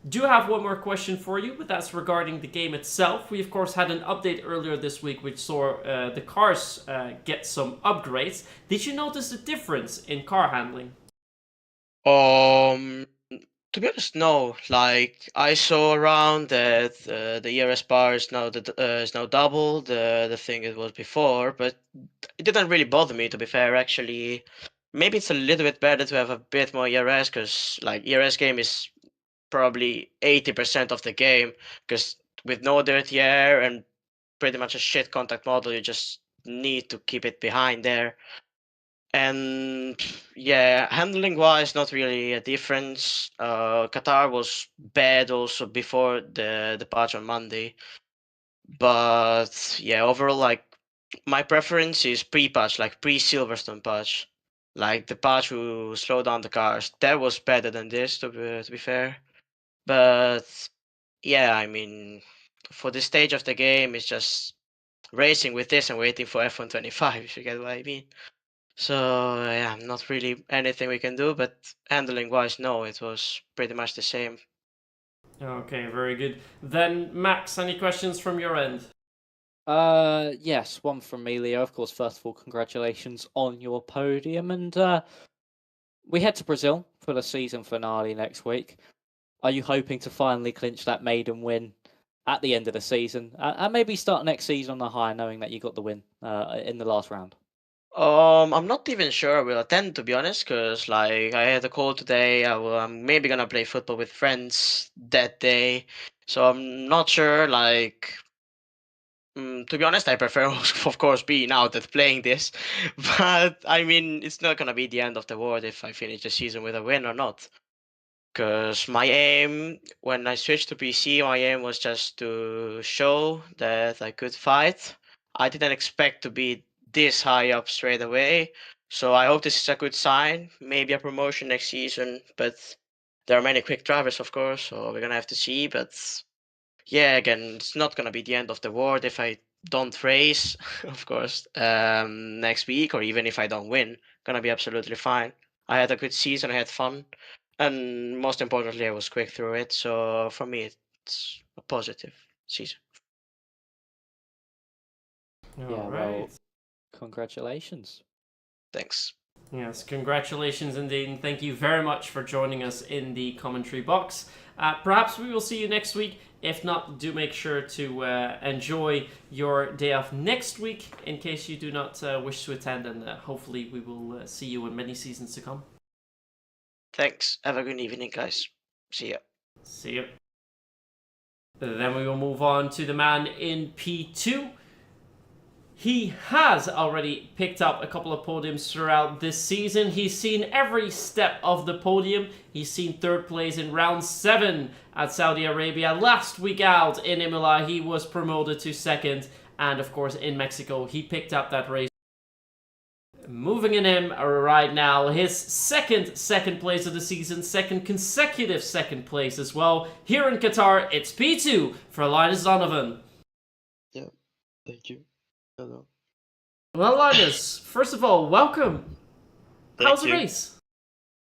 D: Do have one more question for you, but that's regarding the game itself. We, of course, had an update earlier this week which saw the cars get some upgrades. Did you notice the difference in car handling?
F: To be honest, no. Like I saw around that the ERS bar is now double the thing it was before, but it didn't really bother me, to be fair. Actually, maybe it's a little bit better to have a bit more ERS because like ERS game is probably 80% of the game because with no dirty air and pretty much a shit contact model, you just need to keep it behind there. And yeah, handling wise, not really a difference. Qatar was bad also before the patch on Monday, but yeah, overall, like my preference is pre-patch, like pre-Silverstone patch, like the patch who slowed down the cars. That was better than this, to be fair. But yeah, I mean, for this stage of the game, it's just racing with this and waiting for F125. If you get what I mean. So yeah, not really anything we can do, but handling wise, no, it was pretty much the same.
D: Okay, very good. Then, Max, any questions from your end?
E: Yes, one from me, Leo. Of course, first of all, congratulations on your podium, and we head to Brazil for the season finale next week. Are you hoping to finally clinch that maiden win at the end of the season, and maybe start next season on a high, knowing that you got the win in the last round?
F: I'm not even sure I will attend, to be honest, because like I had a call today. I'm maybe gonna play football with friends that day, so I'm not sure. Like To be honest, I prefer, of course, being out than playing this. But I mean, it's not gonna be the end of the world if I finish the season with a win or not. Because my aim, when I switched to PC, my aim was just to show that I could fight. I didn't expect to be this high up straight away. So I hope this is a good sign. Maybe a promotion next season. But there are many quick drivers, of course, so we're gonna have to see. But yeah, again, it's not gonna be the end of the world if I don't race, of course, next week, or even if I don't win. Gonna be absolutely fine. I had a good season, I had fun, and most importantly, I was quick through it. So for me, it's a positive season.
E: Yeah,
D: All
E: well,
D: right.
E: congratulations.
F: Thanks.
D: Yes, congratulations indeed, and thank you very much for joining us in the commentary box. Perhaps we will see you next week. If not, do make sure to enjoy your day off next week in case you do not wish to attend, and hopefully we will see you in many seasons to come.
F: Thanks. Have a good evening, guys. See ya.
D: See you. Then we will move on to the man in P2. He has already picked up a couple of podiums throughout this season. He's seen every step of the podium. He's seen third place in round 7 at Saudi Arabia. Last week out in Imola, he was promoted to second. And of course, in Mexico, he picked up that race. Moving in him right now, his second place of the season, second consecutive second place as well. Here in Qatar, it's P2 for Linus Donovan.
G: Yeah, thank you. Hello.
D: Well, Linus, first of all, welcome.
G: Thank
D: How's the
G: you.
D: race?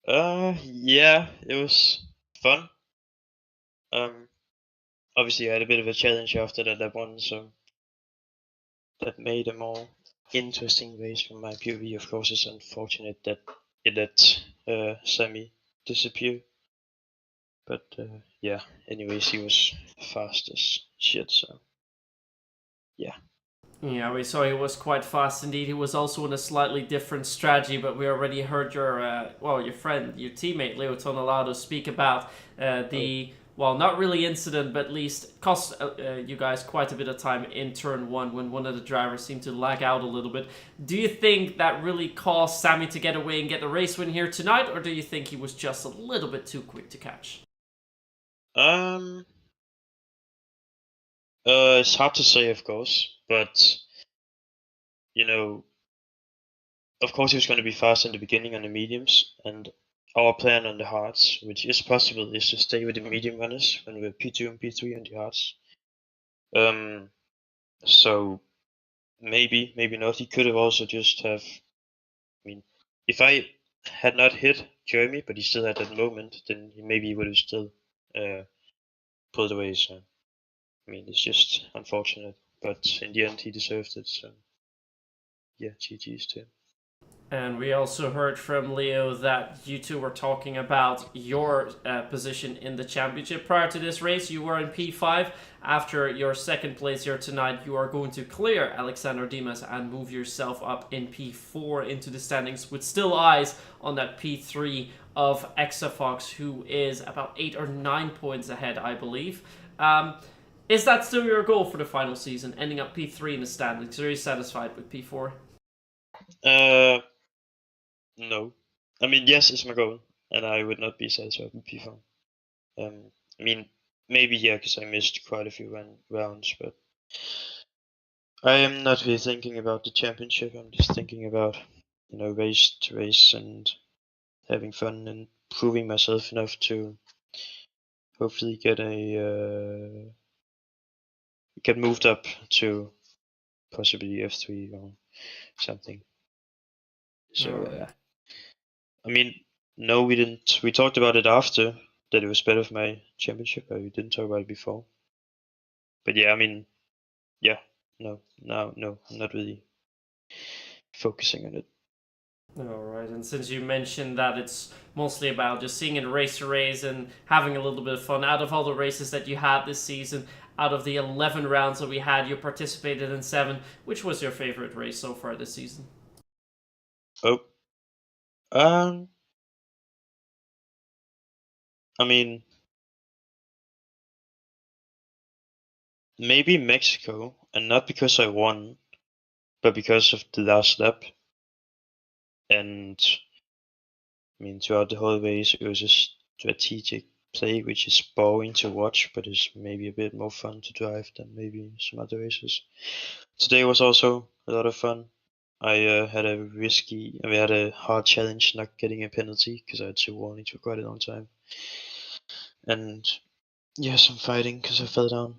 G: Yeah, it was fun. Obviously I had a bit of a challenge after that one, so that made a more interesting race from my POV. Of course, it's unfortunate that it let Sammy disappear. But yeah, anyways, he was fast as shit, so yeah.
D: Yeah, we saw he was quite fast indeed. He was also in a slightly different strategy, but we already heard your, your friend, your teammate Leo Tonelado speak about well, not really incident, but at least cost you guys quite a bit of time in turn 1 when one of the drivers seemed to lag out a little bit. Do you think that really caused Sammy to get away and get the race win here tonight, or do you think he was just a little bit too quick to catch?
G: It's hard to say, of course, but you know, of course he was going to be fast in the beginning on the mediums, and our plan on the hards, which is possible, is to stay with the medium runners when we're P2 and P3 on the hards. So maybe not. He could have also just have. I mean, if I had not hit Jeremy, but he still had that moment, then maybe he would have still pulled away. So I mean, it's just unfortunate, but in the end, he deserved it. So yeah, GG's to him.
D: And we also heard from Leo that you two were talking about your position in the championship. Prior to this race, you were in P5. After your second place here tonight, you are going to clear Alexander Dimas and move yourself up in P4 into the standings, with still eyes on that P3 of Exafox, who is about 8 or 9 points ahead, I believe. Is that still your goal for the final season, ending up P3 in the standings? Are you satisfied with P4?
G: No. I mean, yes, it's my goal, and I would not be satisfied with P4. I mean, maybe yeah, because I missed quite a few rounds, but I am not really thinking about the championship. I'm just thinking about, race to race and having fun and proving myself enough to hopefully get moved up to possibly F3 or something. So I mean, no, we didn't. We talked about it after that it was better for my championship, but we didn't talk about it before. But yeah, I mean, yeah, no, I'm not really focusing on it.
D: Alright, and since you mentioned that it's mostly about just seeing it race to race and having a little bit of fun, out of all the races that you had this season, out of the 11 rounds that we had, you participated in 7. Which was your favorite race so far this season?
G: Oh, I mean, maybe Mexico, and not because I won, but because of the last lap. And I mean, throughout the whole race, it was a strategic play, which is boring to watch, but is maybe a bit more fun to drive than maybe some other races. Today was also a lot of fun. I had a hard challenge not getting a penalty because I had 2 warnings for quite a long time. And yes, I'm fighting because I fell down.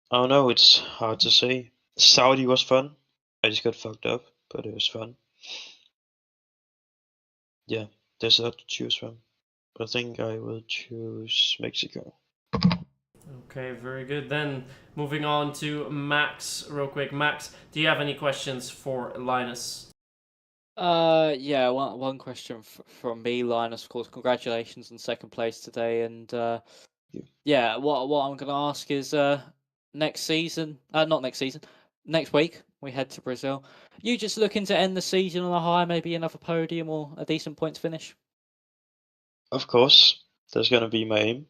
G: I don't know, it's hard to say. Saudi was fun. I just got fucked up, but it was fun. Yeah, there's a lot to choose from. I think I will choose Mexico.
D: Okay, very good. Then moving on to Max, real quick. Max, do you have any questions for Linus?
E: Yeah, one question from me, Linus. Of course, congratulations on second place today, and yeah, what I'm gonna ask is next season, not next season, next week we head to Brazil. You just looking to end the season on a high, maybe another podium or a decent points finish?
G: Of course, that's gonna be my aim.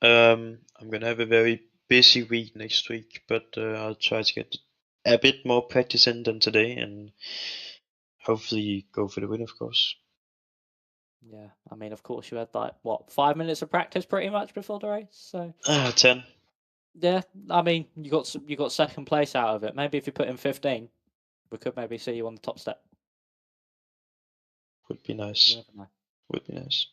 G: I'm gonna have a very busy week next week, but I'll try to get a bit more practice in than today, and hopefully go for the win, of course.
E: Yeah, I mean, of course, you had like what 5 minutes of practice pretty much before the race, so
G: 10
E: yeah, I mean, you got second place out of it. Maybe if you put in 15, we could maybe see you on the top step.
G: would be
E: You
G: nice.
E: never know.
G: Would be nice.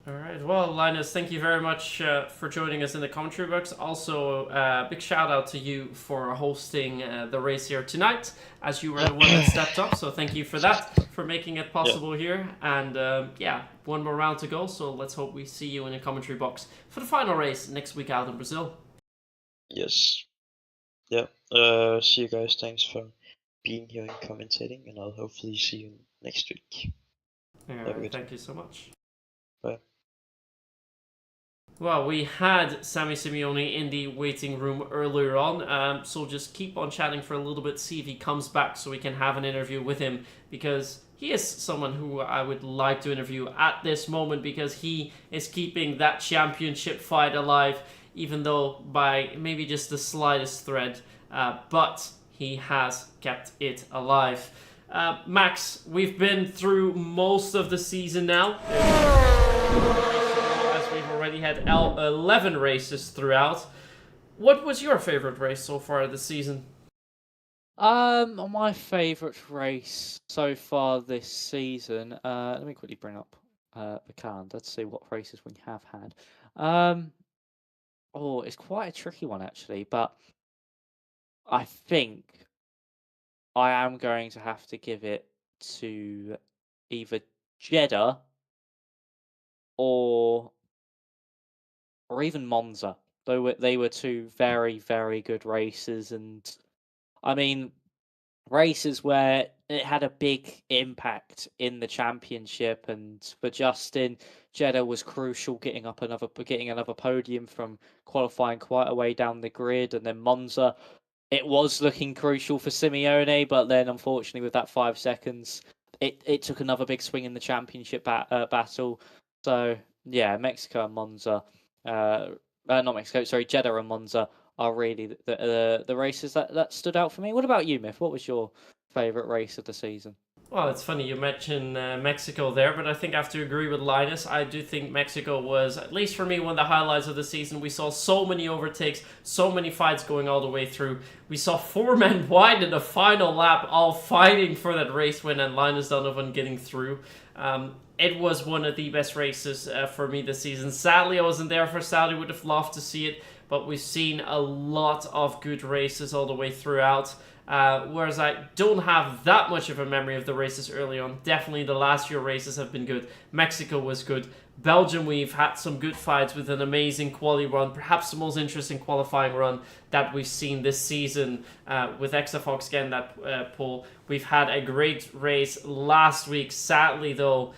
D: All right. Well, Linus, thank you very much for joining us in the commentary box. Also, big shout out to you for hosting the race here tonight, as you were the one that stepped up. So thank you for that, for making it possible here. And yeah, one more round to go. So let's hope we see you in the commentary box for the final race next week out in Brazil.
G: Yes. Yeah. See you guys. Thanks for being here and commentating, and I'll hopefully see you next week.
D: All right. Thank you so much.
G: Bye.
D: Well, we had Sammy Simeone in the waiting room earlier on, so just keep on chatting for a little bit, see if he comes back so we can have an interview with him, because he is someone who I would like to interview at this moment, because he is keeping that championship fight alive, even though by maybe just the slightest thread, but he has kept it alive. Max, we've been through most of the season now. We've already had 11 races throughout. What was your favorite race so far this season?
E: My favorite race so far this season. Let me quickly bring up the calendar to see what races we have had. Oh, it's quite a tricky one actually, but I think I am going to have to give it to either Jeddah or even Monza. They were two very, very good races, and I mean races where it had a big impact in the championship. And for Justin, Jeddah was crucial, getting another podium from qualifying quite a way down the grid, and then Monza. It was looking crucial for Simeone, but then unfortunately with that 5 seconds, it took another big swing in the championship battle. So yeah, Mexico and Monza, not Mexico, sorry, Jeddah and Monza are really the races that stood out for me. What about you, Myth? What was your favourite race of the season?
D: Well, it's funny you mentioned Mexico there, but I think I have to agree with Linus. I do think Mexico was, at least for me, one of the highlights of the season. We saw so many overtakes, so many fights going all the way through. We saw 4 men wide in the final lap, all fighting for that race win, and Linus Donovan getting through. It was one of the best races for me this season. Sadly, I wasn't there for Saudi. Would have loved to see it, but we've seen a lot of good races all the way throughout. Whereas I don't have that much of a memory of the races early on. Definitely the last few races have been good. Mexico was good. Belgium, we've had some good fights with an amazing quali run. Perhaps the most interesting qualifying run that we've seen this season with Exafox getting that pole. We've had a great race last week. Sadly, though,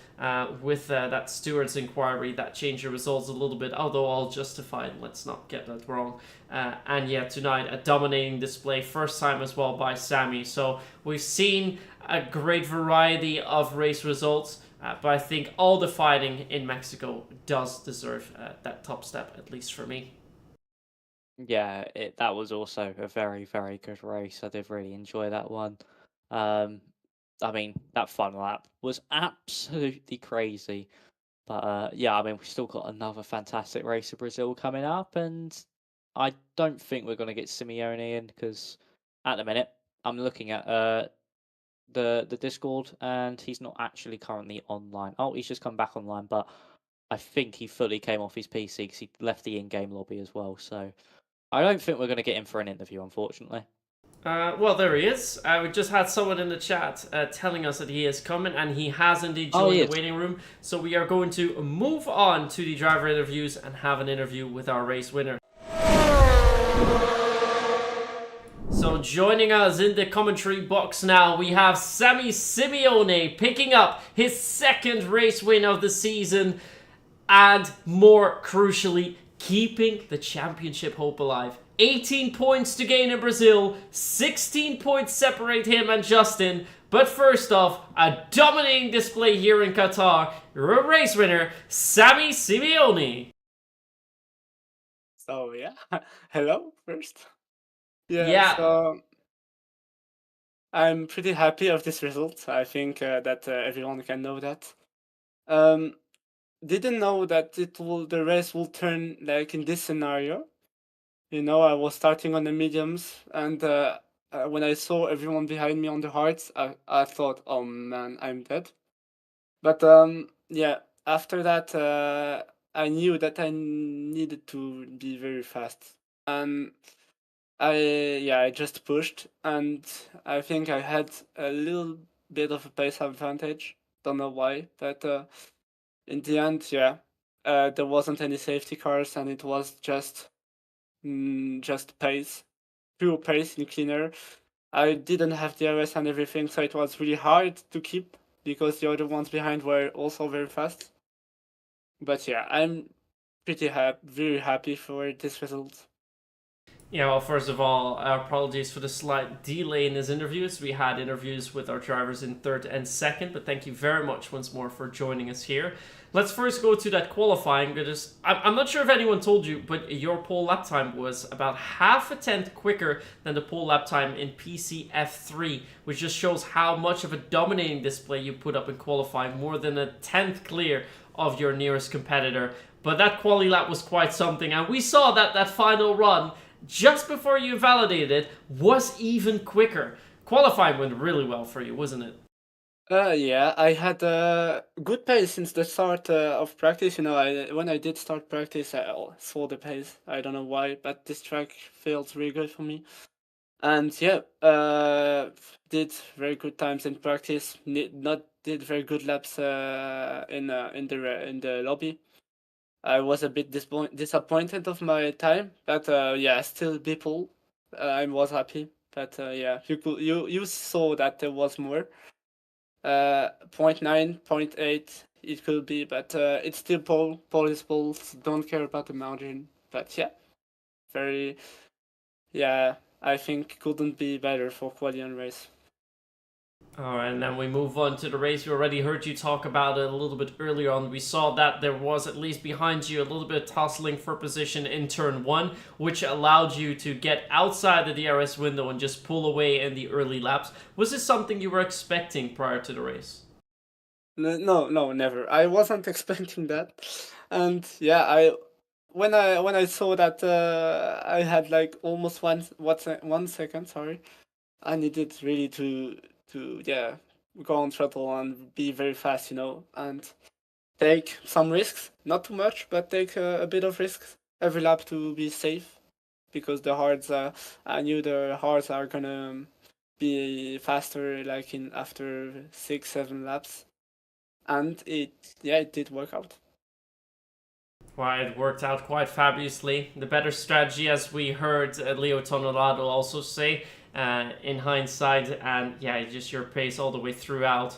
D: with that stewards inquiry, that changed the results a little bit, although all justified. Let's not get that wrong. And yeah, tonight, a dominating display. First time as well by Sammy. So we've seen a great variety of race results. But I think all the fighting in Mexico does deserve that top step, at least for me.
E: Yeah, that was also a very, very good race. I did really enjoy that one. I mean, that final lap was absolutely crazy. But yeah, I mean, we've still got another fantastic race of Brazil coming up, and I don't think we're going to get Simeone in because at the minute I'm looking at the Discord, and he's not actually currently online. Oh, he's just come back online, but I think he fully came off his PC because he left the in-game lobby as well. So I don't think we're going to get him for an interview, unfortunately.
D: Well, there he is. We just had someone in the chat telling us that he is coming, and he has indeed
E: Oh,
D: joined
E: he
D: the
E: is.
D: waiting room. So we are going to move on to the driver interviews and have an interview with our race winner. So joining us in the commentary box now, we have Sammy Simeone picking up his second race win of the season, and more crucially, keeping the championship hope alive. 18 points to gain in Brazil, 16 points separate him and Justin. But first off, a dominating display here in Qatar. Your race winner, Sammy Simeone.
H: So yeah, hello first.
D: Yeah.
H: So I'm pretty happy of this result. I think that everyone can know that. Didn't know that the race will turn like in this scenario. You know, I was starting on the mediums, and when I saw everyone behind me on the hards, I thought, oh man, I'm dead. But yeah, after that, I knew that I needed to be very fast, and I just pushed, and I think I had a little bit of a pace advantage. Don't know why, but in the end, yeah, there wasn't any safety cars, and it was just pace, pure pace in cleaner. I didn't have DRS and everything, so it was really hard to keep because the other ones behind were also very fast. But yeah, I'm very happy for this result.
D: Yeah, well, first of all, our apologies for the slight delay in his interviews. We had interviews with our drivers in third and second, but thank you very much once more for joining us here. Let's first go to that qualifying, because I'm not sure if anyone told you, but your pole lap time was about half a tenth quicker than the pole lap time in PCF3, which just shows how much of a dominating display you put up in qualifying, more than a tenth clear of your nearest competitor. But that quali lap was quite something, and we saw that final run just before you validated it was even quicker. Qualifying went really well for you, wasn't it?
H: Yeah, I had a good pace since the start of practice. You know, when I did start practice, I saw the pace. I don't know why, but this track felt really good for me. And yeah, did very good times in practice. Not did very good laps in the lobby. I was a bit disappointed of my time, but yeah, still people. I was happy, but yeah, you saw that there was more. 0.9, 0.8 it could be, but it's still pole. Pole is poles. Don't care about the margin. But yeah, very yeah. I think couldn't be better for quali and race.
D: Alright, and then we move on to the race. We already heard you talk about it a little bit earlier on. We saw that there was, at least behind you, a little bit of tussling for position in turn 1, which allowed you to get outside the DRS window and just pull away in the early laps. Was this something you were expecting prior to the race?
H: No, never. I wasn't expecting that, and yeah, when I saw that I had like almost 1 second. Sorry, I needed really to yeah go on throttle and be very fast, you know, and take some risks. Not too much, but take a bit of risks every lap to be safe, because the hards I knew the hards are gonna be faster like in after 6-7 laps, and it did work out.
D: Well, it worked out quite fabulously. The better strategy, as we heard Leo Tonorado also say, in hindsight, and yeah, just your pace all the way throughout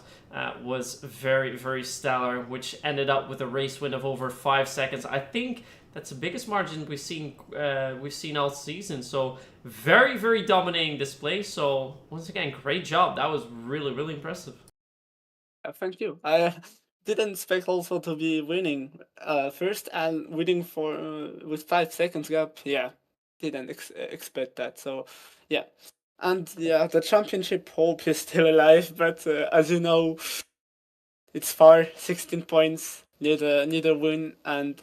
D: was very, very stellar, which ended up with a race win of over 5 seconds. I think that's the biggest margin we've seen all season. So very, very dominating display. So once again, great job. That was really, really impressive.
H: Thank you. didn't expect also to be winning first and winning for with 5 seconds gap. Yeah, didn't expect that. So yeah, and yeah, the championship hope is still alive, but as you know, it's far. 16 points, need a win, and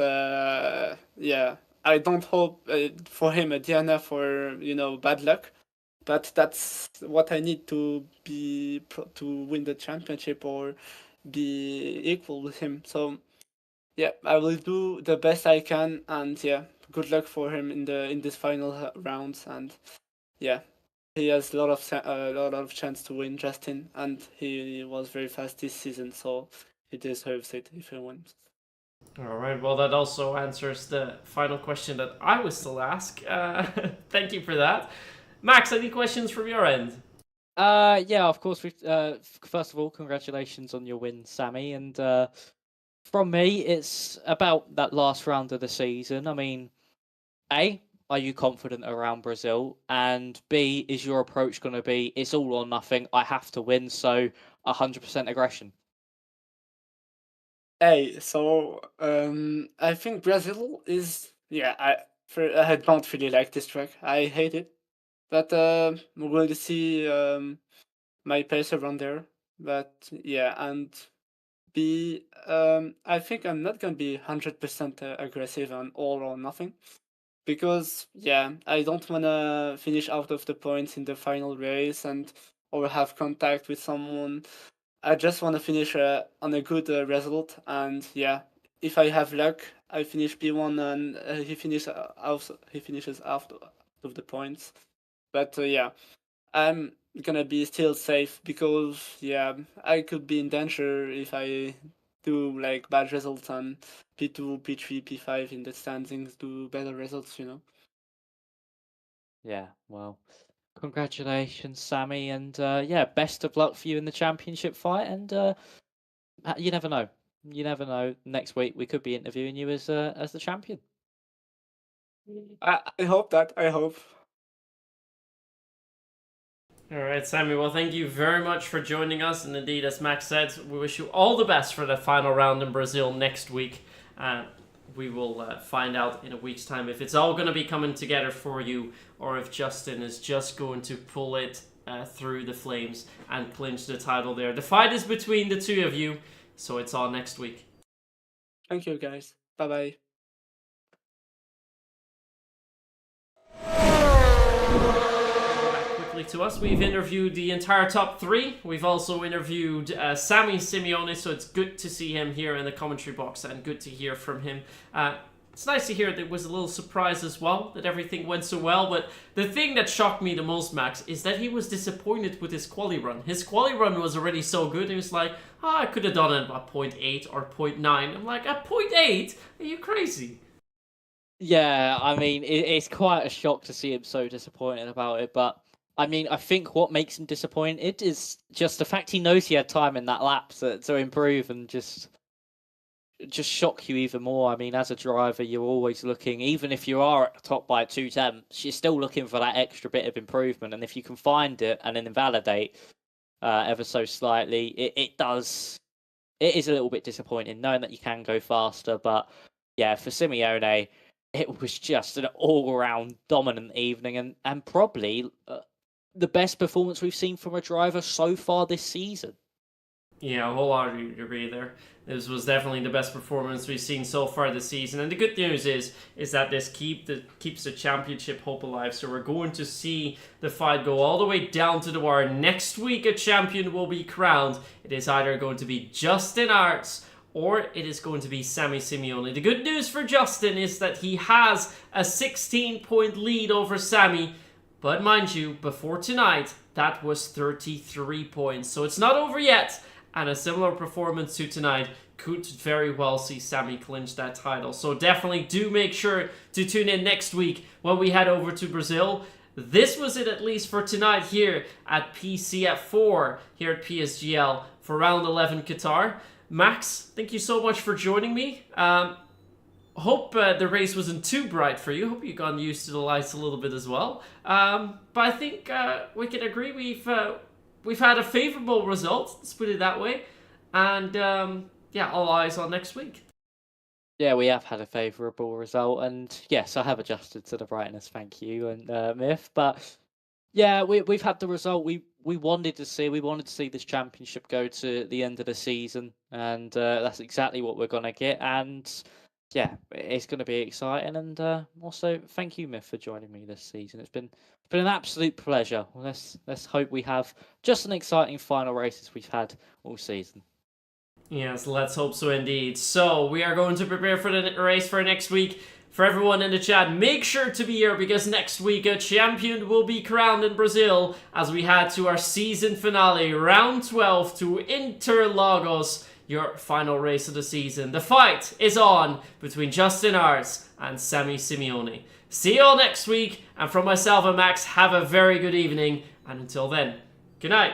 H: yeah, I don't hope for him a Diana for bad luck. But that's what I need to to win the championship or be equal with him. So yeah, I will do the best I can, and yeah, good luck for him in this final rounds. And yeah, he has a lot of chance to win, Justin, and he was very fast this season, so he deserves it if he wins.
D: All right, well, that also answers the final question that I will still ask. Thank you for that. Max, any questions from your end?
E: Yeah, of course. First of all, congratulations on your win, Sammy. And from me, it's about that last round of the season. I mean, A, are you confident around Brazil? And B, is your approach going to be, it's all or nothing, I have to win, so 100% aggression?
H: Hey, so I think Brazil is I don't really like this track. I hate it, but we'll see my pace around there. But yeah, and B, I think I'm not gonna be 100% aggressive on all or nothing because yeah, I don't wanna finish out of the points in the final race and or have contact with someone. I just want to finish on a good result, and yeah, if I have luck, I finish P1 and he finishes out of the points. But yeah, I'm gonna be still safe because yeah, I could be in danger if I do like bad results and P2, P3, P5 in the standings do better results.
E: Yeah, well, congratulations, Sammy. And yeah, best of luck for you in the championship fight. And you never know. You never know. Next week, we could be interviewing you as the champion.
H: I hope that. I hope.
D: All right, Sammy. Well, thank you very much for joining us. And indeed, as Max said, we wish you all the best for the final round in Brazil next week. We will find out in a week's time if it's all going to be coming together for you or if Justin is just going to pull it through the flames and clinch the title there. The fight is between the two of you, so it's all next week.
H: Thank you, guys. Bye bye.
D: Quickly to us, we've interviewed the entire top three. We've also interviewed Sammy Simeone, so it's good to see him here in the commentary box and good to hear from him. It's nice to hear that it was a little surprise as well, that everything went so well, but the thing that shocked me the most, Max, is that he was disappointed with his quali run. His quali run was already so good, he was like, I could have done it at 0.8 or 0.9. I'm like, at 0.8? Are you crazy?
E: Yeah, I mean, it's quite a shock to see him so disappointed about it, but I mean, I think what makes him disappointed is just the fact he knows he had time in that lap to improve and just shock you even more. I mean, as a driver, you're always looking, even if you are at the top by 2 tenths, you're still looking for that extra bit of improvement. And if you can find it and then invalidate ever so slightly, it is a little bit disappointing knowing that you can go faster. But yeah, for Simeone, it was just an all-round dominant evening and probably the best performance we've seen from a driver so far this season.
D: Yeah, a whole lot of agree there. This was definitely the best performance we've seen so far this season. And the good news is that this keeps the championship hope alive. So we're going to see the fight go all the way down to the wire. Next week, a champion will be crowned. It is either going to be Justin Arts or it is going to be Sammy Simeone. The good news for Justin is that he has a 16-point lead over Sammy. But mind you, before tonight, that was 33 points. So it's not over yet. And a similar performance to tonight could very well see Sammy clinch that title. So definitely do make sure to tune in next week when we head over to Brazil. This was it at least for tonight here at PCF4 here at PSGL for round 11 Qatar. Max, thank you so much for joining me. Hope the race wasn't too bright for you. Hope you got used to the lights a little bit as well. But I think we can agree we've had a favorable result. Let's put it that way. And yeah, all eyes on next week.
E: Yeah, we have had a favourable result, and yes, I have adjusted to the brightness. Thank you, and Myth. But yeah, we've had the result we wanted to see. We wanted to see this championship go to the end of the season, and that's exactly what we're gonna get. And yeah, it's gonna be exciting. And also, thank you, Myth, for joining me this season. It's been an absolute pleasure. Let's hope we have just an exciting final race as we've had all season.
D: Yes, let's hope so indeed. So, we are going to prepare for the race for next week. For everyone in the chat, make sure to be here because next week a champion will be crowned in Brazil as we head to our season finale, round 12 to Interlagos, your final race of the season. The fight is on between Justin Arts and Sammy Simeone. See you all next week, and from myself and Max, have a very good evening, and until then, good night.